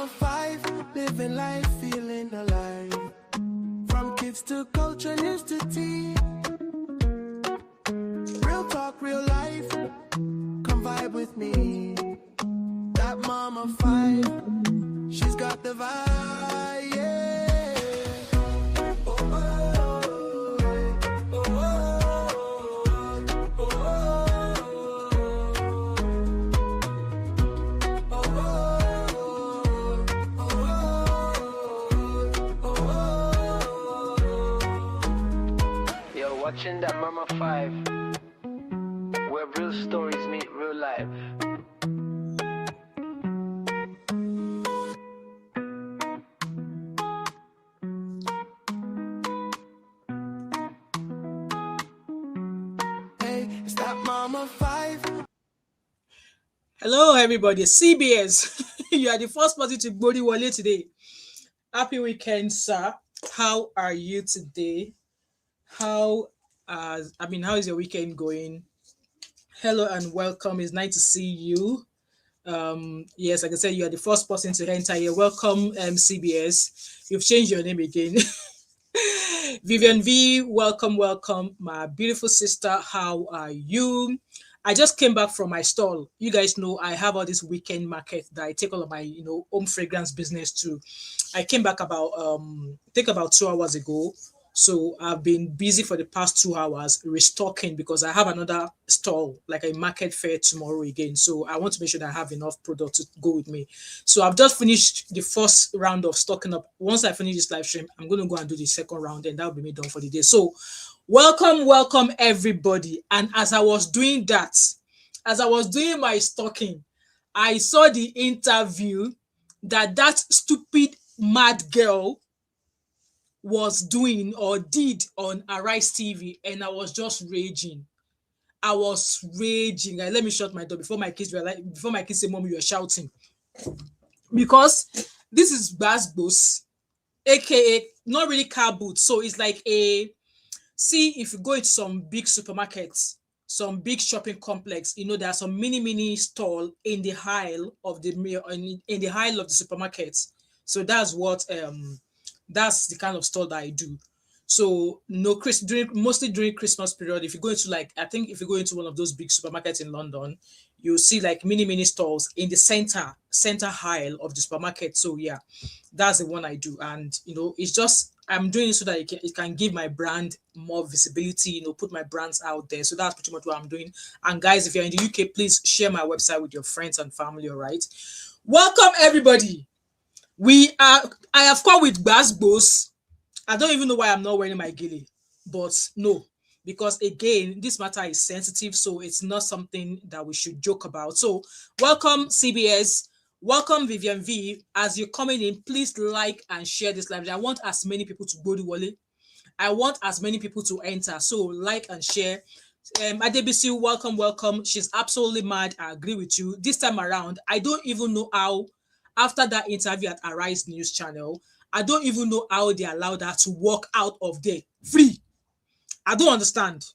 mama 5, living life, feeling alive. From kids to culture, news to tea. Real talk, real life. Come vibe with me. That mama 5, she's got the vibe, yeah. Oh, oh, oh, oh, oh, oh. You're watching that mama 5, where real stories meet real life. Mama 5. Hello, everybody. CBS, you are the first party to Body Wale today. Happy weekend, sir. How are you today? How is your weekend going? Hello and welcome. It's nice to see you. Yes, like I said, you are the first person to enter here. Welcome, CBS. You've changed your name again. Vivian V, welcome, my beautiful sister. How are you? I just came back from my stall. You guys know I have all this weekend market that I take all of my home fragrance business to. I came back about 2 hours ago. So I've been busy for the past 2 hours restocking because I have another stall, like a market fair tomorrow again. So I want to make sure that I have enough product to go with me. So I've just finished the first round of stocking up. Once I finish this live stream, I'm going to go and do the second round and that will be me done for the day. So welcome everybody. And as I was doing my stocking, I saw the interview that stupid mad girl was doing or did on Arise TV, and I was just raging. Like, let me shut my door before my kids say, "Mommy, you're shouting," because this is Basbos, aka not really car boot. So it's like if you go into some big supermarkets, some big shopping complex, there are some mini stall in the aisle of the supermarket. So that's what that's the kind of store that I do. So mostly during Christmas period, if you go into one of those big supermarkets in London, you see like mini stores in the center aisle of the supermarket. So yeah, that's the one I do. And it's just I'm doing it so that it can give my brand more visibility, put my brands out there. So that's pretty much what I'm doing. And guys, if you're in the UK, please share my website with your friends and family. All right. Welcome everybody. I have come with Basbos. I don't even know why I'm not wearing my ghillie, but no, because again, this matter is sensitive, so it's not something that we should joke about. So welcome CBS, welcome Vivian V. As you're coming in, please like and share this live. I want as many people to go to Wale. I want as many people to enter. So like and share. Adebisi, welcome. She's absolutely mad. I agree with you. This time around, I don't even know how. After that interview at Arise News Channel, I don't even know how they allowed her to walk out of there free. I don't understand.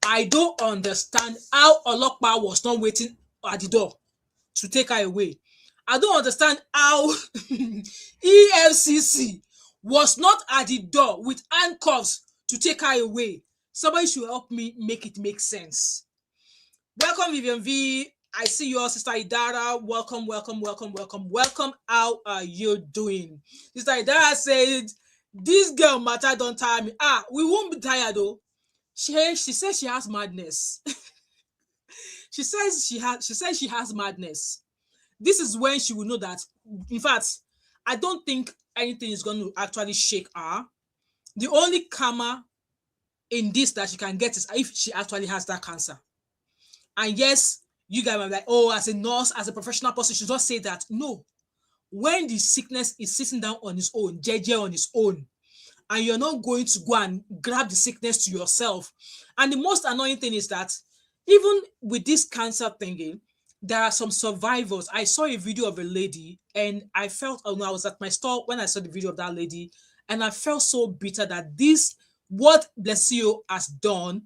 I don't understand how Olokpa was not waiting at the door to take her away. I don't understand how EFCC was not at the door with handcuffs to take her away. Somebody should help me make it make sense. Welcome, Vivian V. I see your sister Idara. Welcome. How are you doing? Sister Idara said, this girl matter don't tire me. We won't be tired though. She says she has madness. she says she has madness. This is when she will know that, in fact, I don't think anything is going to actually shake her. The only karma in this that she can get is if she actually has that cancer. And yes, you guys are like, oh, as a nurse, as a professional person, you should not say that. No. When the sickness is sitting down on its own, JJ on its own, and you're not going to go and grab the sickness to yourself. And the most annoying thing is that even with this cancer thingy, there are some survivors. I saw a video of a lady, and I felt, I was at my store when I saw the video of that lady, and I felt so bitter that what BlessingCEO has done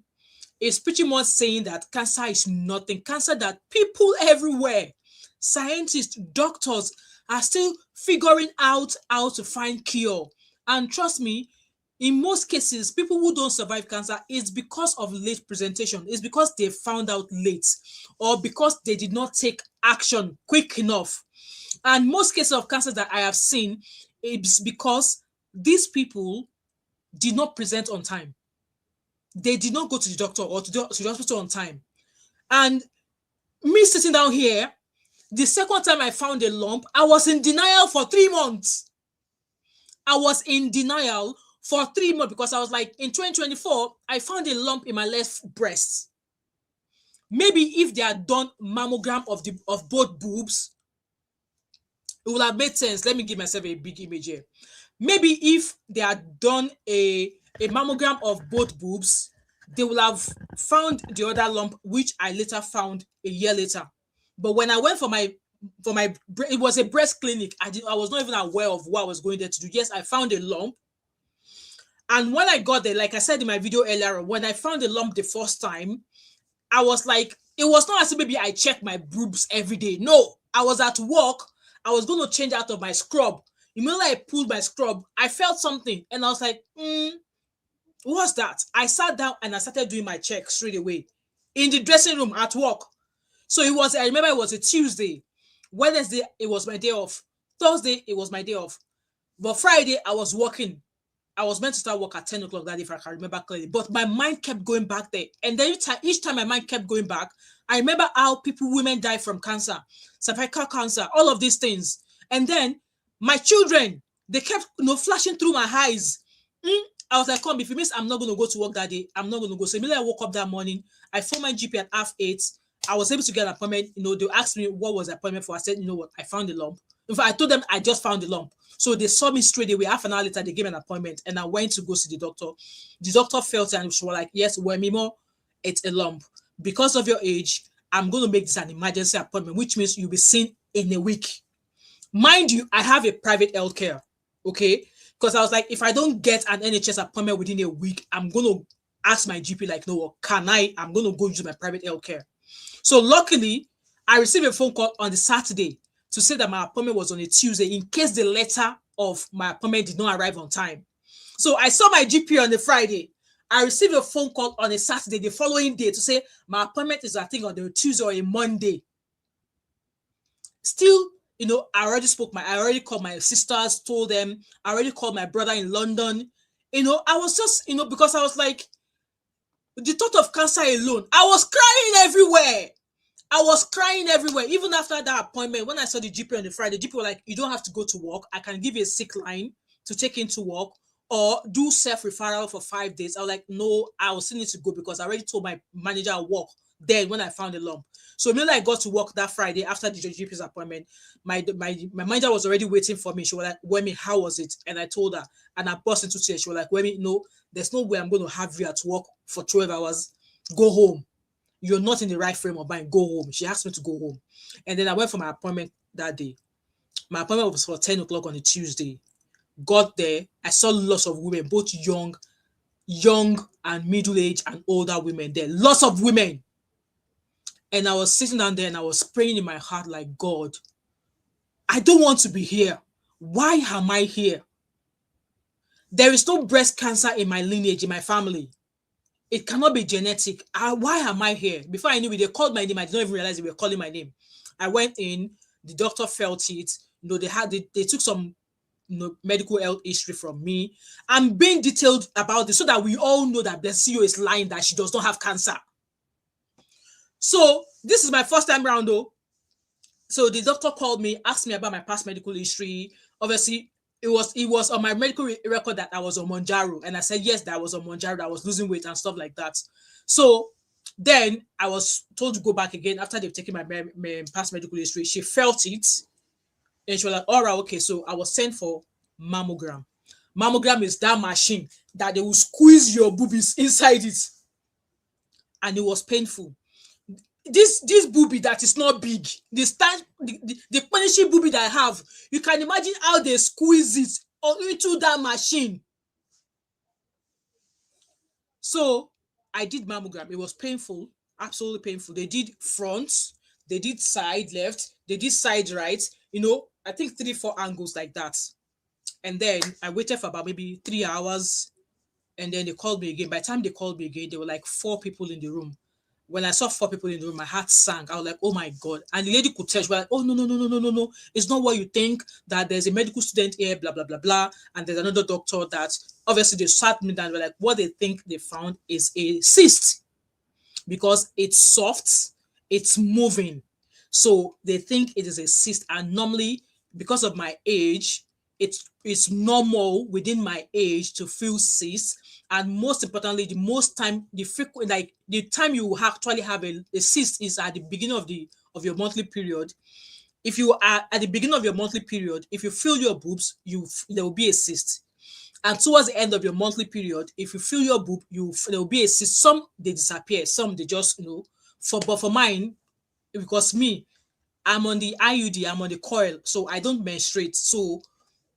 is pretty much saying that cancer is nothing. Cancer that people everywhere scientists, doctors are still figuring out how to find cure. And trust me, in most cases, people who don't survive cancer is because of late presentation. It's because they found out late, or because they did not take action quick enough. And most cases of cancer that I have seen, it's because these people did not present on time. They did not go to the doctor or to the hospital on time. And me sitting down here, the second time I found a lump, I was in denial for 3 months. I was in denial for 3 months because I was like, in 2024, I found a lump in my left breast. Maybe if they had done mammogram of both boobs, it would have made sense. Let me give myself a big image here. Maybe if they had done a mammogram of both boobs, they will have found the other lump, which I later found a year later. But when I went for my it was a breast clinic. I was not even aware of what I was going there to do. Yes, I found a lump. And when I got there, like I said in my video earlier, when I found the lump the first time, I was like, it was not as if maybe I check my boobs every day. No, I was at work. I was going to change out of my scrub. Immediately I pulled my scrub, I felt something. And I was like, what's that? I sat down and I started doing my check straight away in the dressing room at work. So I remember it was a Tuesday. Wednesday, it was my day off. Thursday, it was my day off. But Friday, I was working. I was meant to start work at 10 o'clock that day, if I can remember clearly. But my mind kept going back there. And then each time my mind kept going back, I remember how women die from cancer, cervical cancer, all of these things. And then my children, they kept flashing through my eyes. I was like, come, if it means I'm not going to go to work that day, I'm not going to go. So immediately I woke up that morning. I phoned my GP at 8:30. I was able to get an appointment. They asked me what was the appointment for. I said, you know what, I found the lump. In fact, I told them I just found the lump. So they saw me straight away. Half an hour later, they gave me an appointment, and I went to go see the doctor. The doctor felt it, and she was like, yes, Wemimo, it's a lump. Because of your age, I'm going to make this an emergency appointment, which means you'll be seen in a week. Mind you, I have a private healthcare, okay? Because I was like, if I don't get an NHS appointment within a week, I'm going to ask my GP, like, no, I'm going to go use my private healthcare. So luckily, I received a phone call on the Saturday to say that my appointment was on a Tuesday in case the letter of my appointment did not arrive on time. So I saw my GP on the Friday. I received a phone call on a Saturday the following day to say my appointment is, I think, on the Tuesday or a Monday. Still, I already called my sisters, told them, I already called my brother in London. I was just, because I was like, the thought of cancer alone, I was crying everywhere. Even after that appointment, when I saw the GP on the Friday, the GP was like, you don't have to go to work. I can give you a sick line to take into work or do self-referral for 5 days. I was like, no, I will still need to go because I already told my manager at work then when I found the lump. So immediately I got to work that Friday after the GP's appointment, my manager was already waiting for me. She was like, Wemi, how was it? And I told her, and I burst into tears. She was like, Wemi, no, there's no way I'm going to have you at work for 12 hours. Go home. You're not in the right frame of mind. Go home. She asked me to go home. And then I went for my appointment that day. My appointment was for 10 o'clock on a Tuesday. Got there. I saw lots of women, both young and middle-aged and older women there. Lots of women. And I was sitting down there and I was praying in my heart like, God, I don't want to be here. Why am I here? There is no breast cancer in my lineage, in my family. It cannot be genetic. Why am I here? Before I knew it, they called my name. I did not even realize they were calling my name. I went in. The doctor felt it. They took some medical health history from me. I'm being detailed about this so that we all know that BlessingCEO is lying, that she does not have cancer. So this is my first time around though. So the doctor called me, asked me about my past medical history. Obviously, it was on my medical record that I was on Monjaro. And I said, yes, that I was on Monjaro, that I was losing weight and stuff like that. So then I was told to go back again after they've taken my past medical history. She felt it. And she was like, all right, okay. So I was sent for mammogram. Mammogram is that machine that they will squeeze your boobies inside it. And it was painful. This booby that is not big, the punishing booby that I have, you can imagine how they squeeze it into that machine. So I did mammogram. It was painful, absolutely painful. They did front, they did side left, they did side right, you know, I think 3, 4 angles like that. And then I waited for about maybe 3 hours. And then they called me again. By the time they called me again, there were like 4 people in the room. When I saw 4 people in the room, my heart sank. I was like, oh my God. And the lady could tell, she was like, oh, no, no, no, no, no, no, no. It's not what you think, that there's a medical student here, blah, blah, blah, blah. And there's another doctor that obviously they sat me down. They were like, what they think they found is a cyst because it's soft, it's moving. So they think it is a cyst. And normally, because of my age, it's normal within my age to feel cysts. And most importantly, the most time, the frequent, like the time you actually have a cyst is at the beginning of your monthly period. If you are at the beginning of your monthly period, if you feel your boobs, there will be a cyst. And towards the end of your monthly period, if you feel your boob, there will be a cyst. Some they disappear, some they just, you know, but for mine, because me, I'm on the IUD, I'm on the coil, so I don't menstruate. So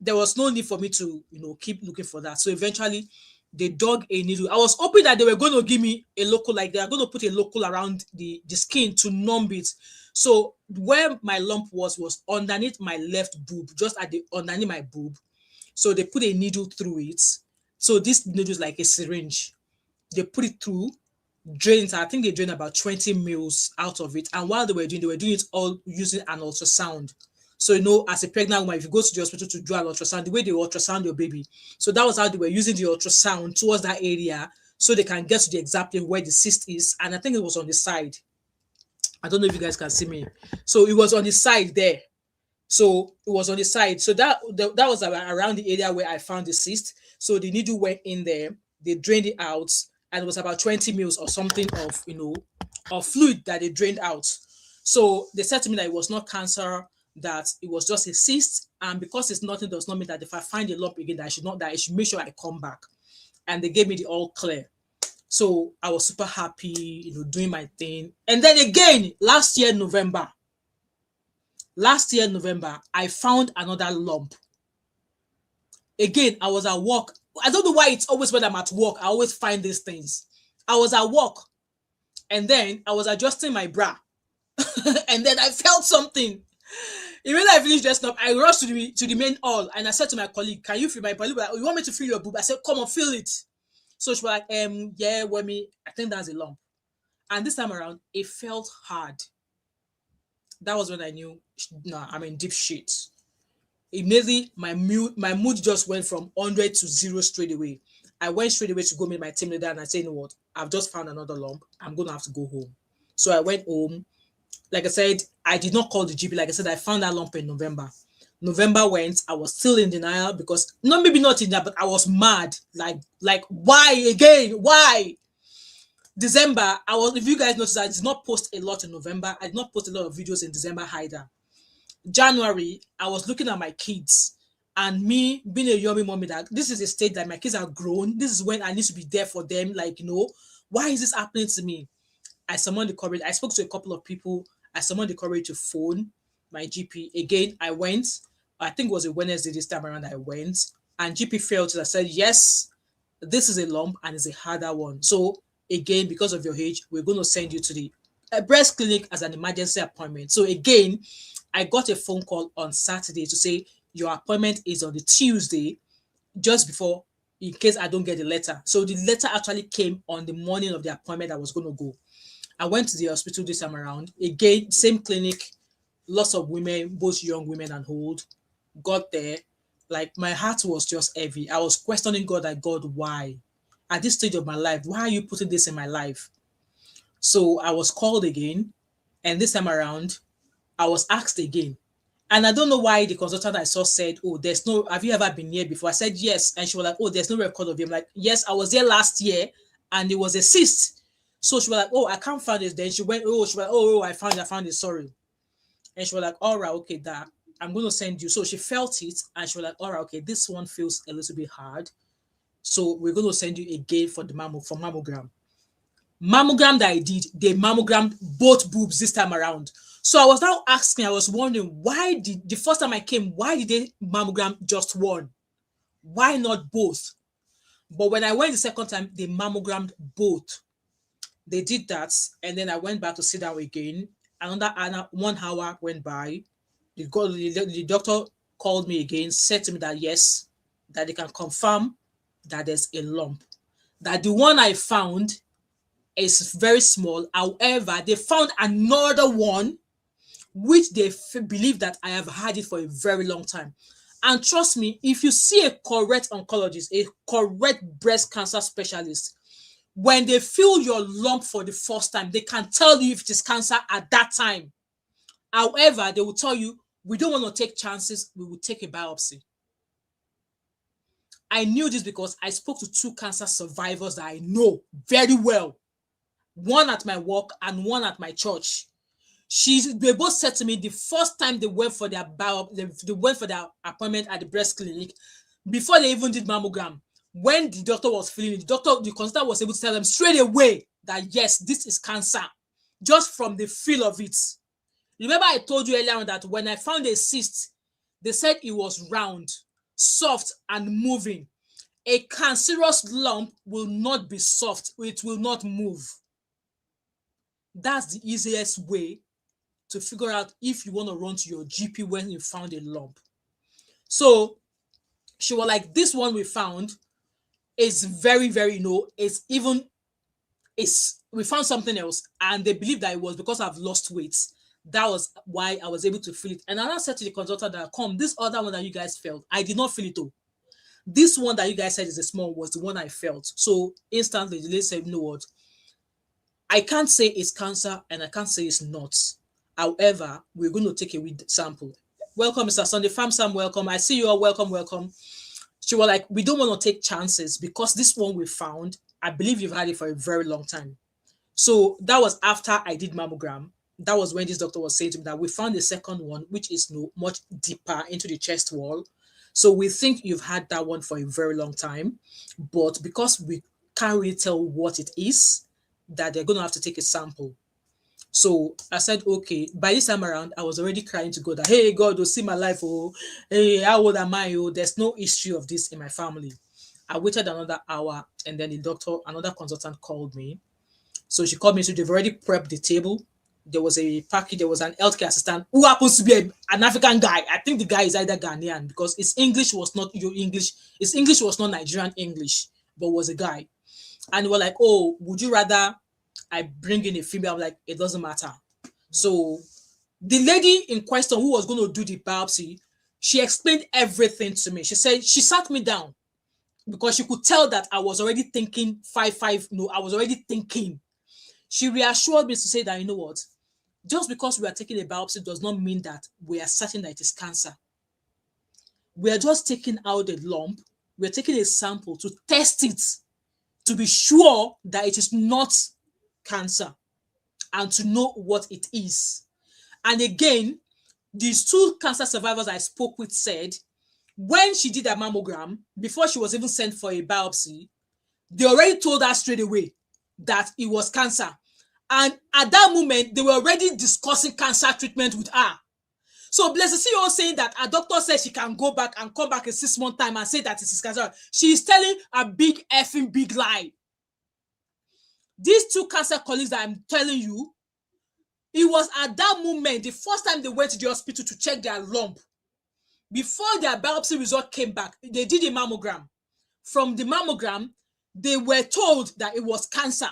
there was no need for me to, you know, keep looking for that. So eventually they dug a needle. I was hoping that they were going to give me a local, like they are going to put a local around the skin to numb it. So where my lump was underneath my left boob, just at the underneath my boob. So they put a needle through it. So this needle is like a syringe. They put it through, drain it. I think they drained about 20 mils out of it. And while they were doing it all using an ultrasound. So, you know, as a pregnant woman, if you go to the hospital to do an ultrasound, the way they ultrasound your baby. So that was how they were using the ultrasound towards that area so they can get to the exact place where the cyst is. And I think it was on the side. I don't know if you guys can see me. So it was on the side there. So it was on the side. So that was around the area where I found the cyst. So the needle went in there. They drained it out. And it was about 20 mils or something of, you know, of fluid that they drained out. So they said to me that it was not cancer, that it was just a cyst, and because it's nothing does not mean that if I find a lump again, that I should make sure I come back. And they gave me the all clear. So I was super happy, you know, doing my thing. And then again, last year November, I found another lump. Again, I was at work. I don't know why it's always when I'm at work, I always find these things. I was at work, and then I was adjusting my bra, and then I felt something. Even I finished dressing up, I rushed to the main hall, and I said to my colleague, "Can you feel my colleague? Like, you want me to feel your boob?" I said, "Come on, feel it." So she was like, yeah, I think that's a lump." And this time around, it felt hard. That was when I knew, no, I'm in deep shit. Immediately, my mood just went from 100 to 0 straight away. I went straight away to go meet my team leader, and I said, "You know what? I've just found another lump. I'm going to have to go home." So I went home. Like I said, I did not call the GP. Like I said, I found that lump in November. November went, I was still in denial because, maybe not in that, but I was mad. Like why again? Why? December, if you guys notice, I did not post a lot in November. I did not post a lot of videos in December either. January, I was looking at my kids, and me being a yummy mommy, that this is a stage that my kids are grown. This is when I need to be there for them. Like, you know, why is this happening to me? I summoned the courage. I spoke to a couple of people. I summoned the courage to phone my GP. Again, I went. I think it was a Wednesday this time around. I went, and GP felt it. I said, yes, this is a lump and it's a harder one. So again, because of your age, we're going to send you to the breast clinic as an emergency appointment. So again, I got a phone call on Saturday to say your appointment is on the Tuesday, just before, in case I don't get the letter. So the letter actually came on the morning of the appointment I was going to go. I went to the hospital this time around. Again, same clinic, lots of women, both young women and old. Got there. Like, my heart was just heavy. I was questioning God, like, God, why? At this stage of my life, why are you putting this in my life? So I was called again. And this time around, I was asked again. And I don't know why the consultant I saw said, "Oh, have you ever been here before?" I said, yes. And she was like, "Oh, there's no record of you." I'm like, "Yes, I was there last year and it was a cyst." So she was like, "Oh, I can't find it." Then she was like, oh, I found it, sorry. And she was like, "All right, okay, that I'm going to send you." So she felt it, and she was like, "All right, okay, this one feels a little bit hard. So we're going to send you again for mammogram. Mammogram that I did, they mammogrammed both boobs this time around. So I was now asking, I was wondering, why did the first time I came, why did they mammogram just one? Why not both? But when I went the second time, they mammogrammed both. They did that, and then I went back to sit down again. another 1 hour went by. The doctor called me again, said to me that yes, that they can confirm that there's a lump. That the one I found is very small. However, they found another one which they believe that I have had it for a very long time. And trust me, if you see a correct oncologist, a correct breast cancer specialist, when they feel your lump for the first time, they can tell you if it is cancer at that time. However, they will tell you, we don't want to take chances, we will take a biopsy. I knew this because I spoke to 2 cancer survivors that I know very well. One at my work and one at my church. They both said to me the first time they went for their they went for their appointment at the breast clinic, before they even did mammogram, when the doctor was feeling it, the consultant was able to tell them straight away that yes, this is cancer, just from the feel of it. Remember I told you earlier on that when I found a cyst, they said it was round, soft, and moving. A cancerous lump will not be soft, it will not move. That's the easiest way to figure out if you want to run to your GP when you found a lump. So she was like, this one we found is very, very low. We found something else, and they believe that it was because I've lost weight. That was why I was able to feel it. And I said to the consultant that, come, this other one that you guys felt, I did not feel it though. This one that you guys said is a small was the one I felt. So instantly the lady said, you know what? I can't say it's cancer and I can't say it's not. However, we're going to take a sample. Welcome, Mr. Sunday Farm Sam, welcome. I see you all, welcome. She was like, we don't want to take chances because this one we found, I believe you've had it for a very long time. So that was after I did mammogram. That was when this doctor was saying to me that we found the second one, which is much deeper into the chest wall. So we think you've had that one for a very long time, but because we can't really tell what it is, that they're going to have to take a sample. So I said, okay. By this time around, I was already crying to God that, hey, God, will see my life. Oh, hey, how old am I? Oh, there's no history of this in my family. I waited another hour, and then another consultant called me. So she called me. So they've already prepped the table. There was a package. There was an healthcare assistant who happens to be an African guy. I think the guy is either Ghanaian because his English was not your English. His English was not Nigerian English, but was a guy. And we were like, oh, would you rather I bring in a female? I'm like, it doesn't matter. So the lady in question who was going to do the biopsy, she explained everything to me. She said, she sat me down because she could tell that I was already thinking 5-5. No, I was already thinking. She reassured me to say that, you know what, just because we are taking a biopsy does not mean that we are certain that it is cancer. We are just taking out a lump. We're taking a sample to test it, to be sure that it is not cancer and to know what it is. And again, these 2 cancer survivors I spoke with said when she did a mammogram, before she was even sent for a biopsy, they already told her straight away that it was cancer. And at that moment, they were already discussing cancer treatment with her. So BlessingCEO saying that a doctor says she can go back and come back in 6 months' time and say that it is cancer. She is telling a big effing big lie. These 2 cancer colleagues that I'm telling you, it was at that moment, the first time they went to the hospital to check their lump. Before their biopsy result came back, they did a mammogram. From the mammogram, they were told that it was cancer,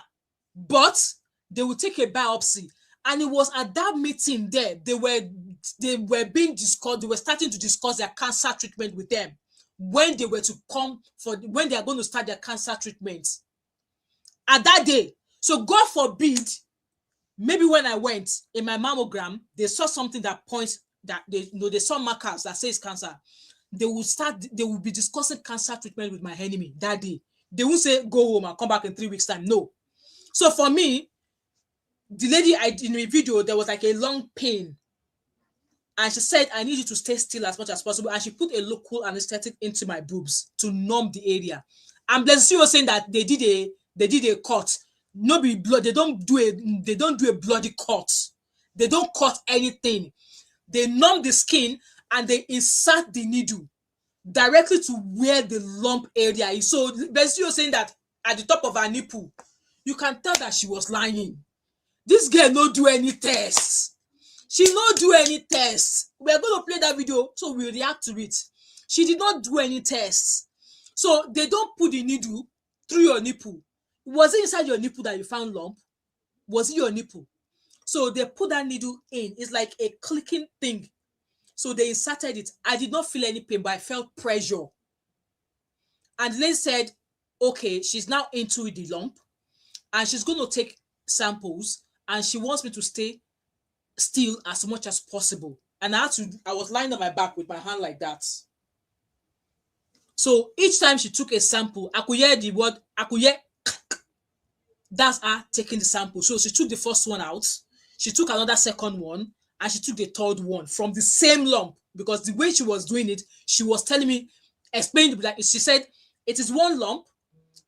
but they would take a biopsy. And it was at that meeting there, they were being discussed, they were starting to discuss their cancer treatment with them when they were to come when they are going to start their cancer treatment. At that day. So God forbid, maybe when I went in my mammogram, they saw something that points that they saw markers that says cancer. They will be discussing cancer treatment with my enemy that day. They won't say go home and come back in 3 weeks' time. No. So for me, the lady in the video, there was like a long pain. And she said, I need you to stay still as much as possible. And she put a local anesthetic into my boobs to numb the area. And BlessingCEO was saying that they did a cut. No be blood. They don't do a bloody cut. They don't cut anything. They numb the skin and they insert the needle directly to where the lump area is. So BlessingCEO was saying that at the top of her nipple, you can tell that she was lying. This girl no do any tests. She not do any tests. We are going to play that video, so we react to it. She did not do any tests. So they don't put the needle through your nipple. Was it inside your nipple that you found lump? Was it your nipple? So they put that needle in. It's like a clicking thing. So they inserted it. I did not feel any pain, but I felt pressure. And Lynn said, okay, she's now into the lump and she's going to take samples and she wants me to stay still as much as possible. And I was lying on my back with my hand like that. So each time she took a sample, I could hear the word, that's her taking the sample. So she took the first one out, she took another second one, and she took the third one from the same lump. Because the way she was doing it, she was telling me, explained, like she said, it is one lump,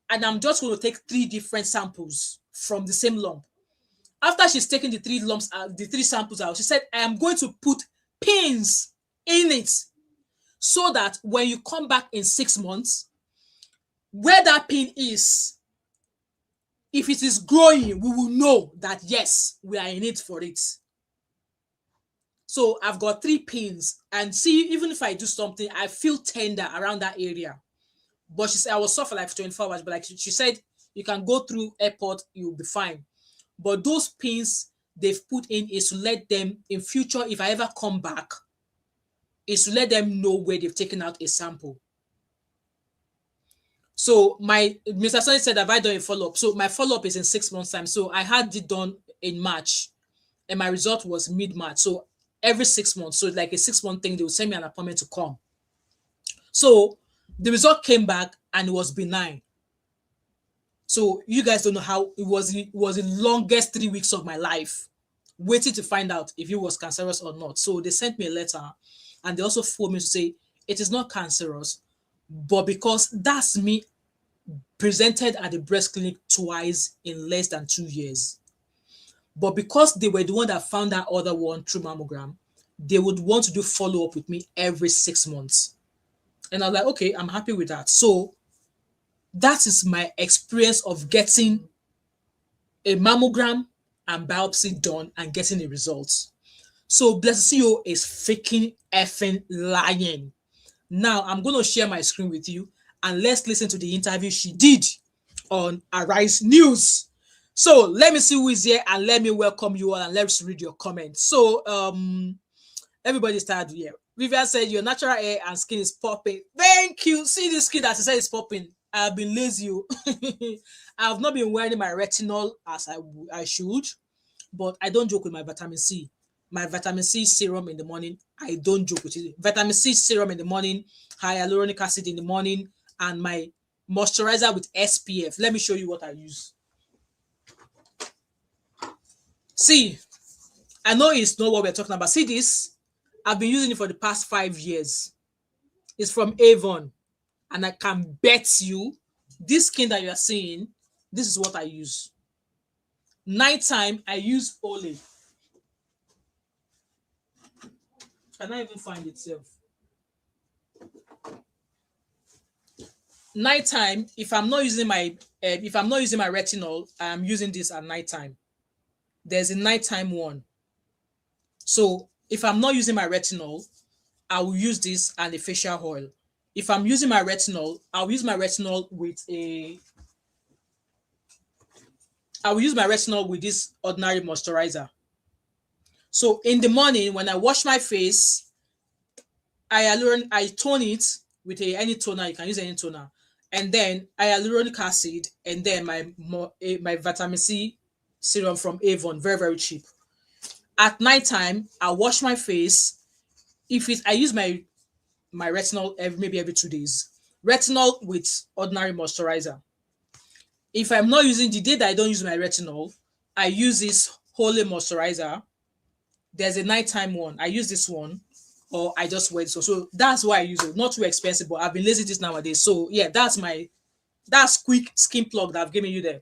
and I'm just going to take 3 different samples from the same lump. After she's taken the 3 lumps out, the 3 samples out, she said, I am going to put pins in it so that when you come back in 6 months, where that pin is, if it is growing, we will know that yes, we are in it for it. So I've got 3 pins, and see, even if I do something, I feel tender around that area. But she said I was soft for like 24 hours, but like she said, you can go through airport, you'll be fine. But those pins they've put in is to let them, in future, if I ever come back, is to let them know where they've taken out a sample. So my Mr. Sonny said, have I done a follow-up? So my follow-up is in 6 months' time. So I had it done in March, and my result was mid-March. So every 6 months, so like a 6-month thing, they will send me an appointment to come. So the result came back and it was benign. So you guys don't know how it was the longest 3 weeks of my life waiting to find out if it was cancerous or not. So they sent me a letter and they also phoned me to say it is not cancerous, but because that's me presented at the breast clinic twice in less than 2 years. But because they were the one that found that other one through mammogram, they would want to do follow-up with me every 6 months. And I was like, okay, I'm happy with that. So that is my experience of getting a mammogram and biopsy done and getting the results. So BlessingCEO is freaking effing lying. Now I'm going to share my screen with you and let's listen to the interview she did on Arise News. So let me see who is here and let me welcome you all and let's read your comments. So everybody started here. Vivian said your natural hair and skin is popping. Thank you. See this skin that I said is popping. I've been lazy. I have not been wearing my retinol as I should, but I don't joke with my vitamin C. My vitamin C serum in the morning, I don't joke with it. Vitamin C serum in the morning, hyaluronic acid in the morning, and my moisturizer with SPF. Let me show you what I use. See, I know it's not what we're talking about. See this? I've been using it for the past 5 years. It's from Avon. And I can bet you, this skin that you are seeing, this is what I use. Nighttime, I use Olay. Can I even find itself? Nighttime, if I'm not using my retinol, I'm using this at nighttime. There's a nighttime one. So if I'm not using my retinol, I will use this and a facial oil. If I'm using my retinol, I'll use my retinol with this ordinary moisturizer. So in the morning, when I wash my face, I tone it with any toner. You can use any toner, and then hyaluronic acid, and then my vitamin C serum from Avon, very very cheap. At nighttime, I wash my face. I use my retinol maybe every 2 days. Retinol with ordinary moisturizer. If I'm not using, the day that I don't use my retinol, I use this Holy moisturizer. There's a nighttime one. I use this one, or I just wear it. So that's why I use it. Not too expensive, but I've been lazy this nowadays. So yeah, that's quick skin plug that I've given you there.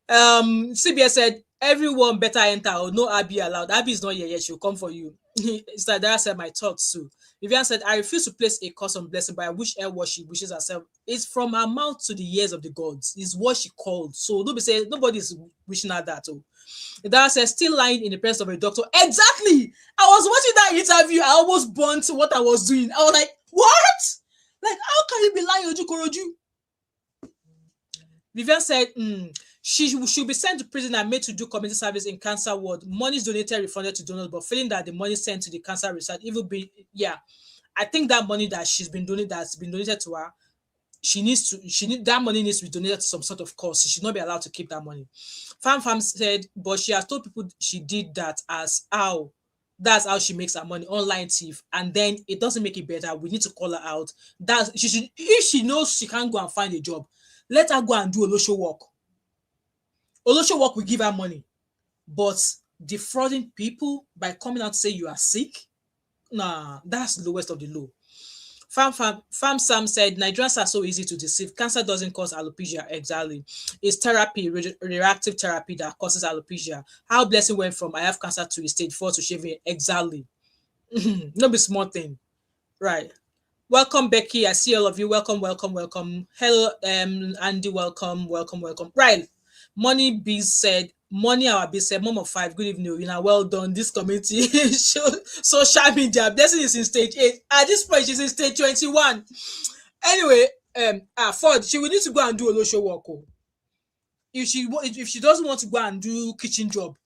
CBS said everyone better enter or no Abby allowed. Abby is not here yet. She'll come for you. It's like that. I said my thoughts too. Vivian said, I refuse to place a curse on Blessing, but I wish her what she wishes herself. It's from her mouth to the ears of the gods. Is what she called. So don't be saying nobody's wishing her that. Oh. That says, still lying in the presence of a doctor. Exactly. I was watching that interview. I almost burnt what I was doing. I was like, what? Like, how can you be lying, Oju? Vivian said, she should be sent to prison and made to do community service in cancer ward. Money is donated, refunded to donors, but feeling that the money sent to the cancer research, even be, yeah, I think that money that she's been donated, that's been donated to her, that money needs to be donated to some sort of cause. She should not be allowed to keep that money. Fam said, but she has told people she did that that's how she makes her money, online thief, and then it doesn't make it better. We need to call her out. That she should, if she knows she can't go and find a job, let her go and do Olosho work. Olosho work will give her money, but defrauding people by coming out to say you are sick, nah, that's the lowest of the low. Farm Sam said, Nigerians are so easy to deceive. Cancer doesn't cause alopecia. Exactly. It's therapy, reactive therapy that causes alopecia. How Blessing went from I have cancer to stage 4 to shaving. Exactly. No be small thing. Right. Welcome, Becky. I see all of you. Welcome. Hello, Andy. Welcome. Right. Money Biz said, Money our biz said, Mom of 5, good evening. You know, well done. This community social media. Blessing is in stage 8. At this point, she's in stage 21. Anyway, Ford, she will need to go and do a Olosho work. If she doesn't want to go and do kitchen job,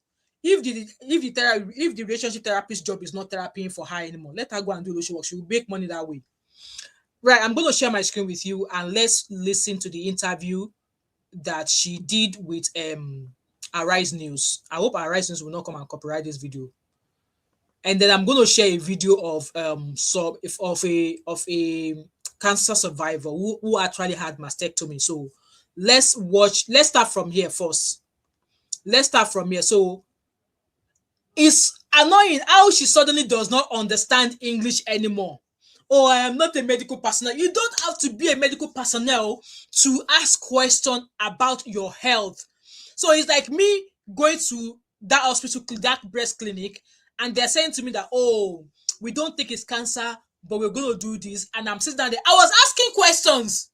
if the relationship therapist job is not therapying for her anymore, let her go and do Olosho work. She will make money that way. Right, I'm going to share my screen with you and let's listen to the interview that she did with Arise News. I hope Arise News will not come and copyright this video. And then I'm going to share a video of a cancer survivor who actually had mastectomy. So let's start from here first. So it's annoying how she suddenly does not understand English anymore. Oh, I am not a medical personnel. You don't have to be a medical personnel to ask questions about your health. So it's like me going to that hospital, that breast clinic, and they're saying to me that, oh, we don't think it's cancer, but we're going to do this. And I'm sitting down there. I was asking questions.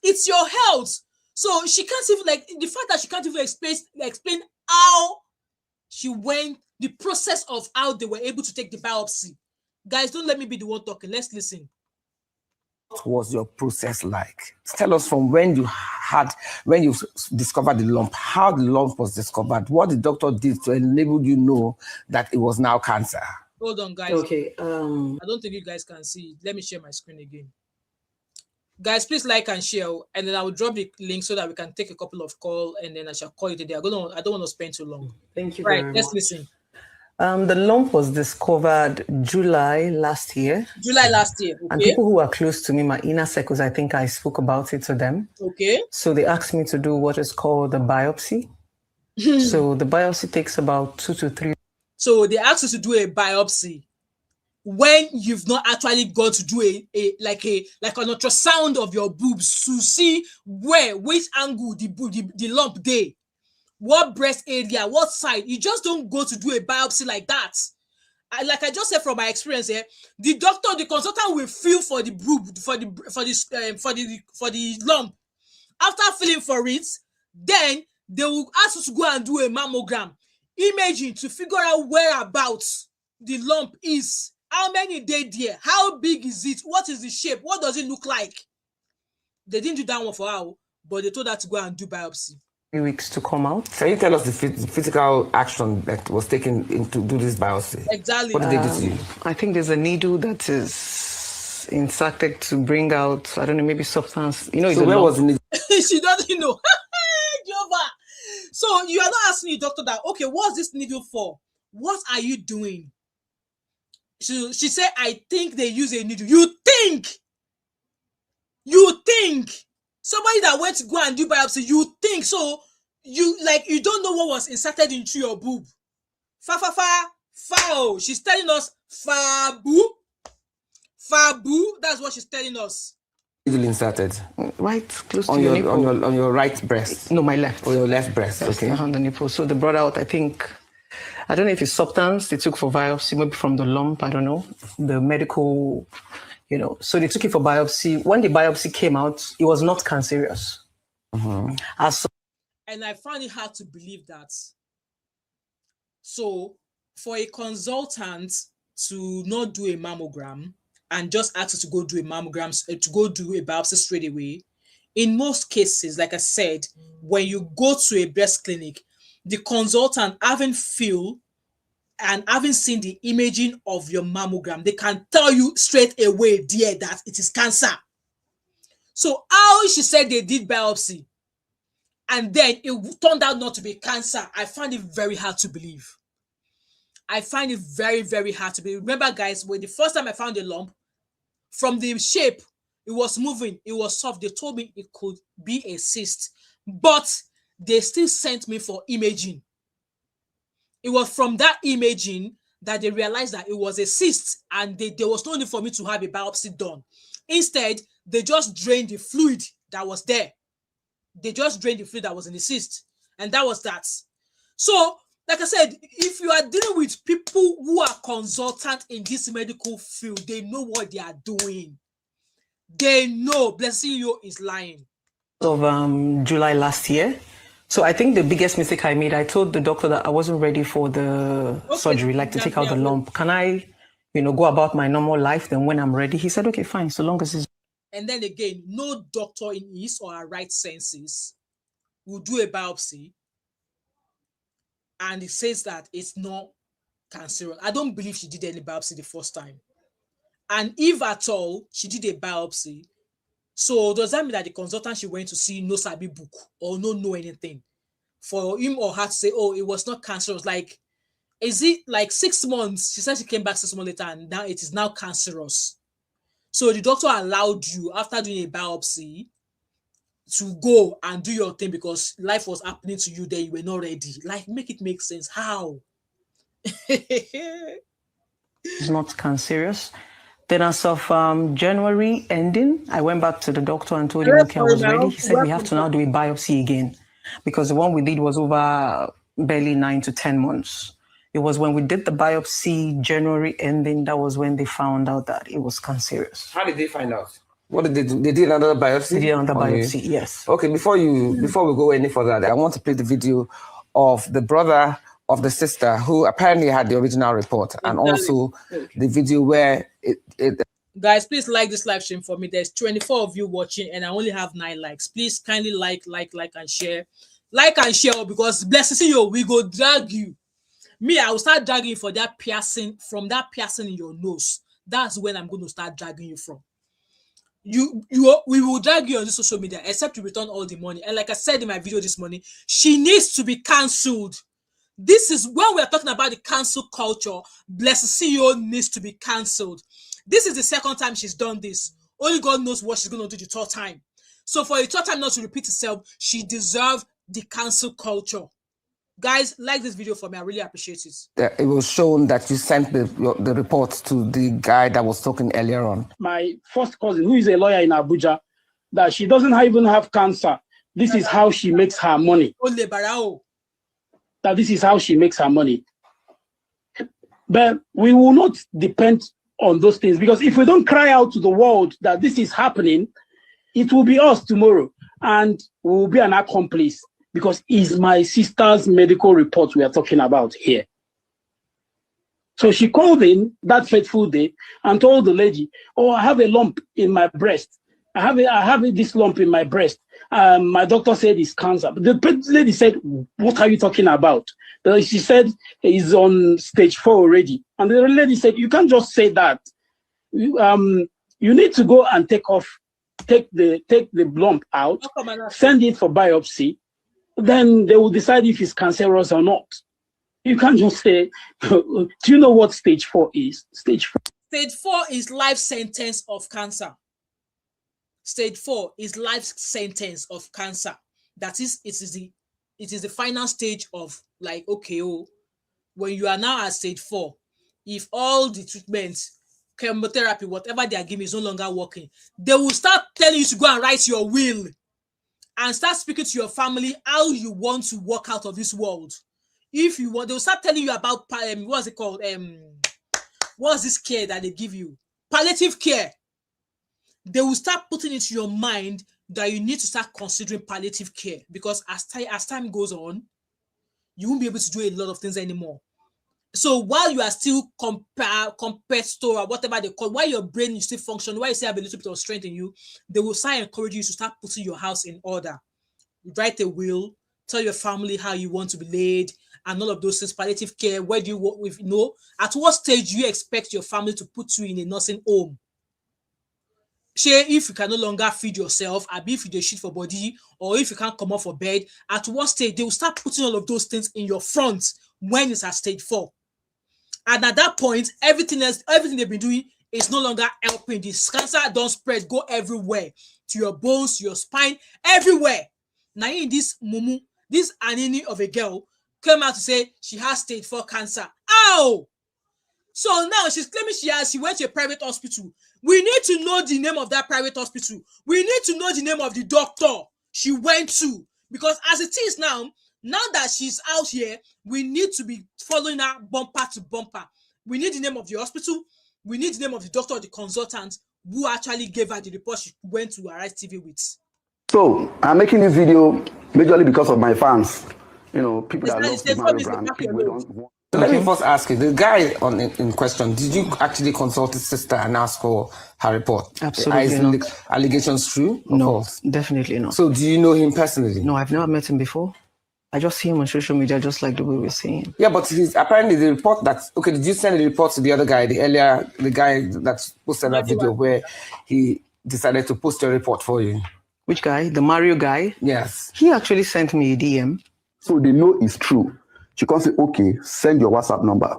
It's your health. So she can't even, like, the fact that she can't even explain how she went, the process of how they were able to take the biopsy. Guys, don't let me be the one talking. Let's listen. What was your process like? Tell us from when you discovered the lump, how the lump was discovered, what the doctor did to enable you know that it was now cancer. Hold on, guys. Okay. I don't think you guys can see. Let me share my screen again. Guys, please like and share, and then I will drop the link so that we can take a couple of calls, and then I shall call you today. I don't want to spend too long. Thank you. Right, very let's much. listen. The lump was discovered July last year. Okay. And people who are close to me, my inner circles, I think I spoke about it to them. Okay. So they asked me to do what is called a biopsy. So the biopsy takes about 2 to 3. So they asked you to do a biopsy when you've not actually got to do an ultrasound of your boobs to see which angle the lump day. What breast area, what side. You just don't go to do a biopsy like that. Like I just said from my experience here, the consultant will feel for the boob, for the lump. After feeling for it, then they will ask you to go and do a mammogram imaging to figure out whereabouts the lump is, how many days there, how big is it, what is the shape, what does it look like. They didn't do that one for her, but they told her to go and do biopsy. Weeks to come out. Can you tell us the physical action that was taken to do this biopsy? Exactly. What did they do to you? I think there's a needle that is inserted to bring out, I don't know, maybe substance. You know, so where was the needle? She doesn't know. Jehovah. So you are not asking your doctor that, okay, what's this needle for? What are you doing? She said, I think they use a needle. You think? Somebody that went to go and do biopsy, you think. So you don't know what was inserted into your boob. Foul. She's telling us fabu. That's what she's telling us. Needle inserted right close on to your nipple. on your right breast. No, my left. Or your left breast. Yes, okay. on the nipple. So they brought out, I think, I don't know if it's substance they took for biopsy, maybe from the lump, I don't know, the medical, so they took it for biopsy. When the biopsy came out, it was not cancerous. Mm-hmm. And I found it hard to believe that. So for a consultant to not do a mammogram and just ask us to go do a mammogram, to go do a biopsy straight away, in most cases, like I said, when you go to a breast clinic, the consultant haven't seen the imaging of your mammogram, they can tell you straight away there that it is cancer. So how she said they did biopsy and then it turned out not to be cancer, I find it very hard to believe. I find it very, very hard to believe. Remember, guys, when the first time I found a lump, from the shape, it was moving, it was soft. They told me it could be a cyst, but they still sent me for imaging. It was from that imaging that they realized that it was a cyst and there was no need for me to have a biopsy done. Instead, they just drained the fluid that was there. They just drained the fluid that was in the cyst. And that was that. So, like I said, if you are dealing with people who are consultant in this medical field, they know what they are doing. They know BlessingCEO is lying. Of July last year. So I think the biggest mistake I made, I told the doctor that I wasn't ready for the surgery, like to take out the lump. Can I, go about my normal life? Then when I'm ready, he said, okay, fine, so long as it's... And then again, no doctor in his or her right senses will do a biopsy and it says that it's not cancerous. I don't believe she did any biopsy the first time. And if at all she did a biopsy, so does that mean that the consultant she went to see no sabi book or no know anything? For him or her to say, oh, it was not cancerous. Like, is it like 6 months? She said she came back 6 months later and now it is now cancerous. So the doctor allowed you, after doing a biopsy, to go and do your thing because life was happening to you then you were not ready. Like, make it make sense. How? It's not cancerous. Then as of January ending, I went back to the doctor and told him, okay, I was ready. He said, we have to now do a biopsy again because the one we did was over barely 9 to 10 months. It was when we did the biopsy, January ending, that was when they found out that it was cancerous. How did they find out? What did they do? They did another biopsy? They did another biopsy, yes. Okay, before we go any further, I want to play the video of the brother of the sister who apparently had the original report, and also the video where it Guys, please like this live stream for me. There's 24 of you watching and I only have 9 likes. Please kindly like and share. Like and share because BlessingCEO, we go drag you. Me, I will start dragging you for that piercing, from that piercing in your nose. That's when I'm going to start dragging you from. We will drag you on the social media except you return all the money. And like I said in my video this morning, she needs to be cancelled. This is when we are talking about the cancel culture. BlessingCEO needs to be cancelled. This is the second time she's done this. Only God knows what she's going to do the third time. So for the third time not to repeat itself, she deserves the cancel culture. Guys, like this video for me. I really appreciate it. It was shown that you sent the report to the guy that was talking earlier on. My first cousin, who is a lawyer in Abuja, that she doesn't even have cancer. This is how she makes her money. That this is how she makes her money. But we will not depend on those things because if we don't cry out to the world that this is happening, it will be us tomorrow and we will be an accomplice because it's my sister's medical report we are talking about here. So she called in that fateful day and told the lady, oh, I have a lump in my breast. I have this lump in my breast. My doctor said it's cancer. But the lady said, what are you talking about? She said it's on stage 4 already. And the lady said, you can't just say that. You need to go and take the lump out, send it for biopsy. Then they will decide if it's cancerous or not. You can't just say, do you know what stage 4 is? Stage 4 is life sentence of cancer. Stage 4 is life sentence of cancer. That is, it is the final stage of like, okay, when you are now at stage 4, if all the treatments, chemotherapy, whatever they are giving is no longer working, they will start telling you to go and write your will and start speaking to your family how you want to walk out of this world. If you want, they'll start telling you about what's it called? What's this care that they give you? Palliative care. They will start putting into your mind that you need to start considering palliative care, because as time goes on, you won't be able to do a lot of things anymore. So while you are still competitor or whatever they call, while your brain is still functioning, while you still have a little bit of strength in you, they will start encouraging you to start putting your house in order. Write a will, tell your family how you want to be laid, and all of those things. Palliative care. Where do you work with? At what stage do you expect your family to put you in a nursing home? Say if you can no longer feed yourself, or if you dey shit for body, or if you can't come off for bed, at what stage they will start putting all of those things in your front when it's at stage 4. And at that point, everything they've been doing is no longer helping. This cancer don't spread, go everywhere, to your bones, to your spine, everywhere. Now in this mumu, this Anini of a girl came out to say she has stage 4 cancer. Ow! So now she's claiming she went to a private hospital. We need to know the name of that private hospital. We need to know the name of the doctor she went to. Because as it is now that she's out here, we need to be following her bumper to bumper. We need the name of the hospital. We need the name of the doctor or the consultant who actually gave her the report she went to Arise TV with. So I'm making this video majorly because of my fans. People that love the Mario brand. People don't want. Let me first ask you, the guy in question, did you actually consult his sister and ask for her report? Absolutely not. Allegations true or No, false? definitely not. So do you know him personally? No, I've never met him before. I just see him on social media, just like the way we're seeing. Yeah, but apparently the report did you send the report to the other guy, the guy that posted that video where he decided to post a report for you? Which guy? The Mario guy? Yes. He actually sent me a DM. So they know it's true. She can't say, okay, send your WhatsApp number.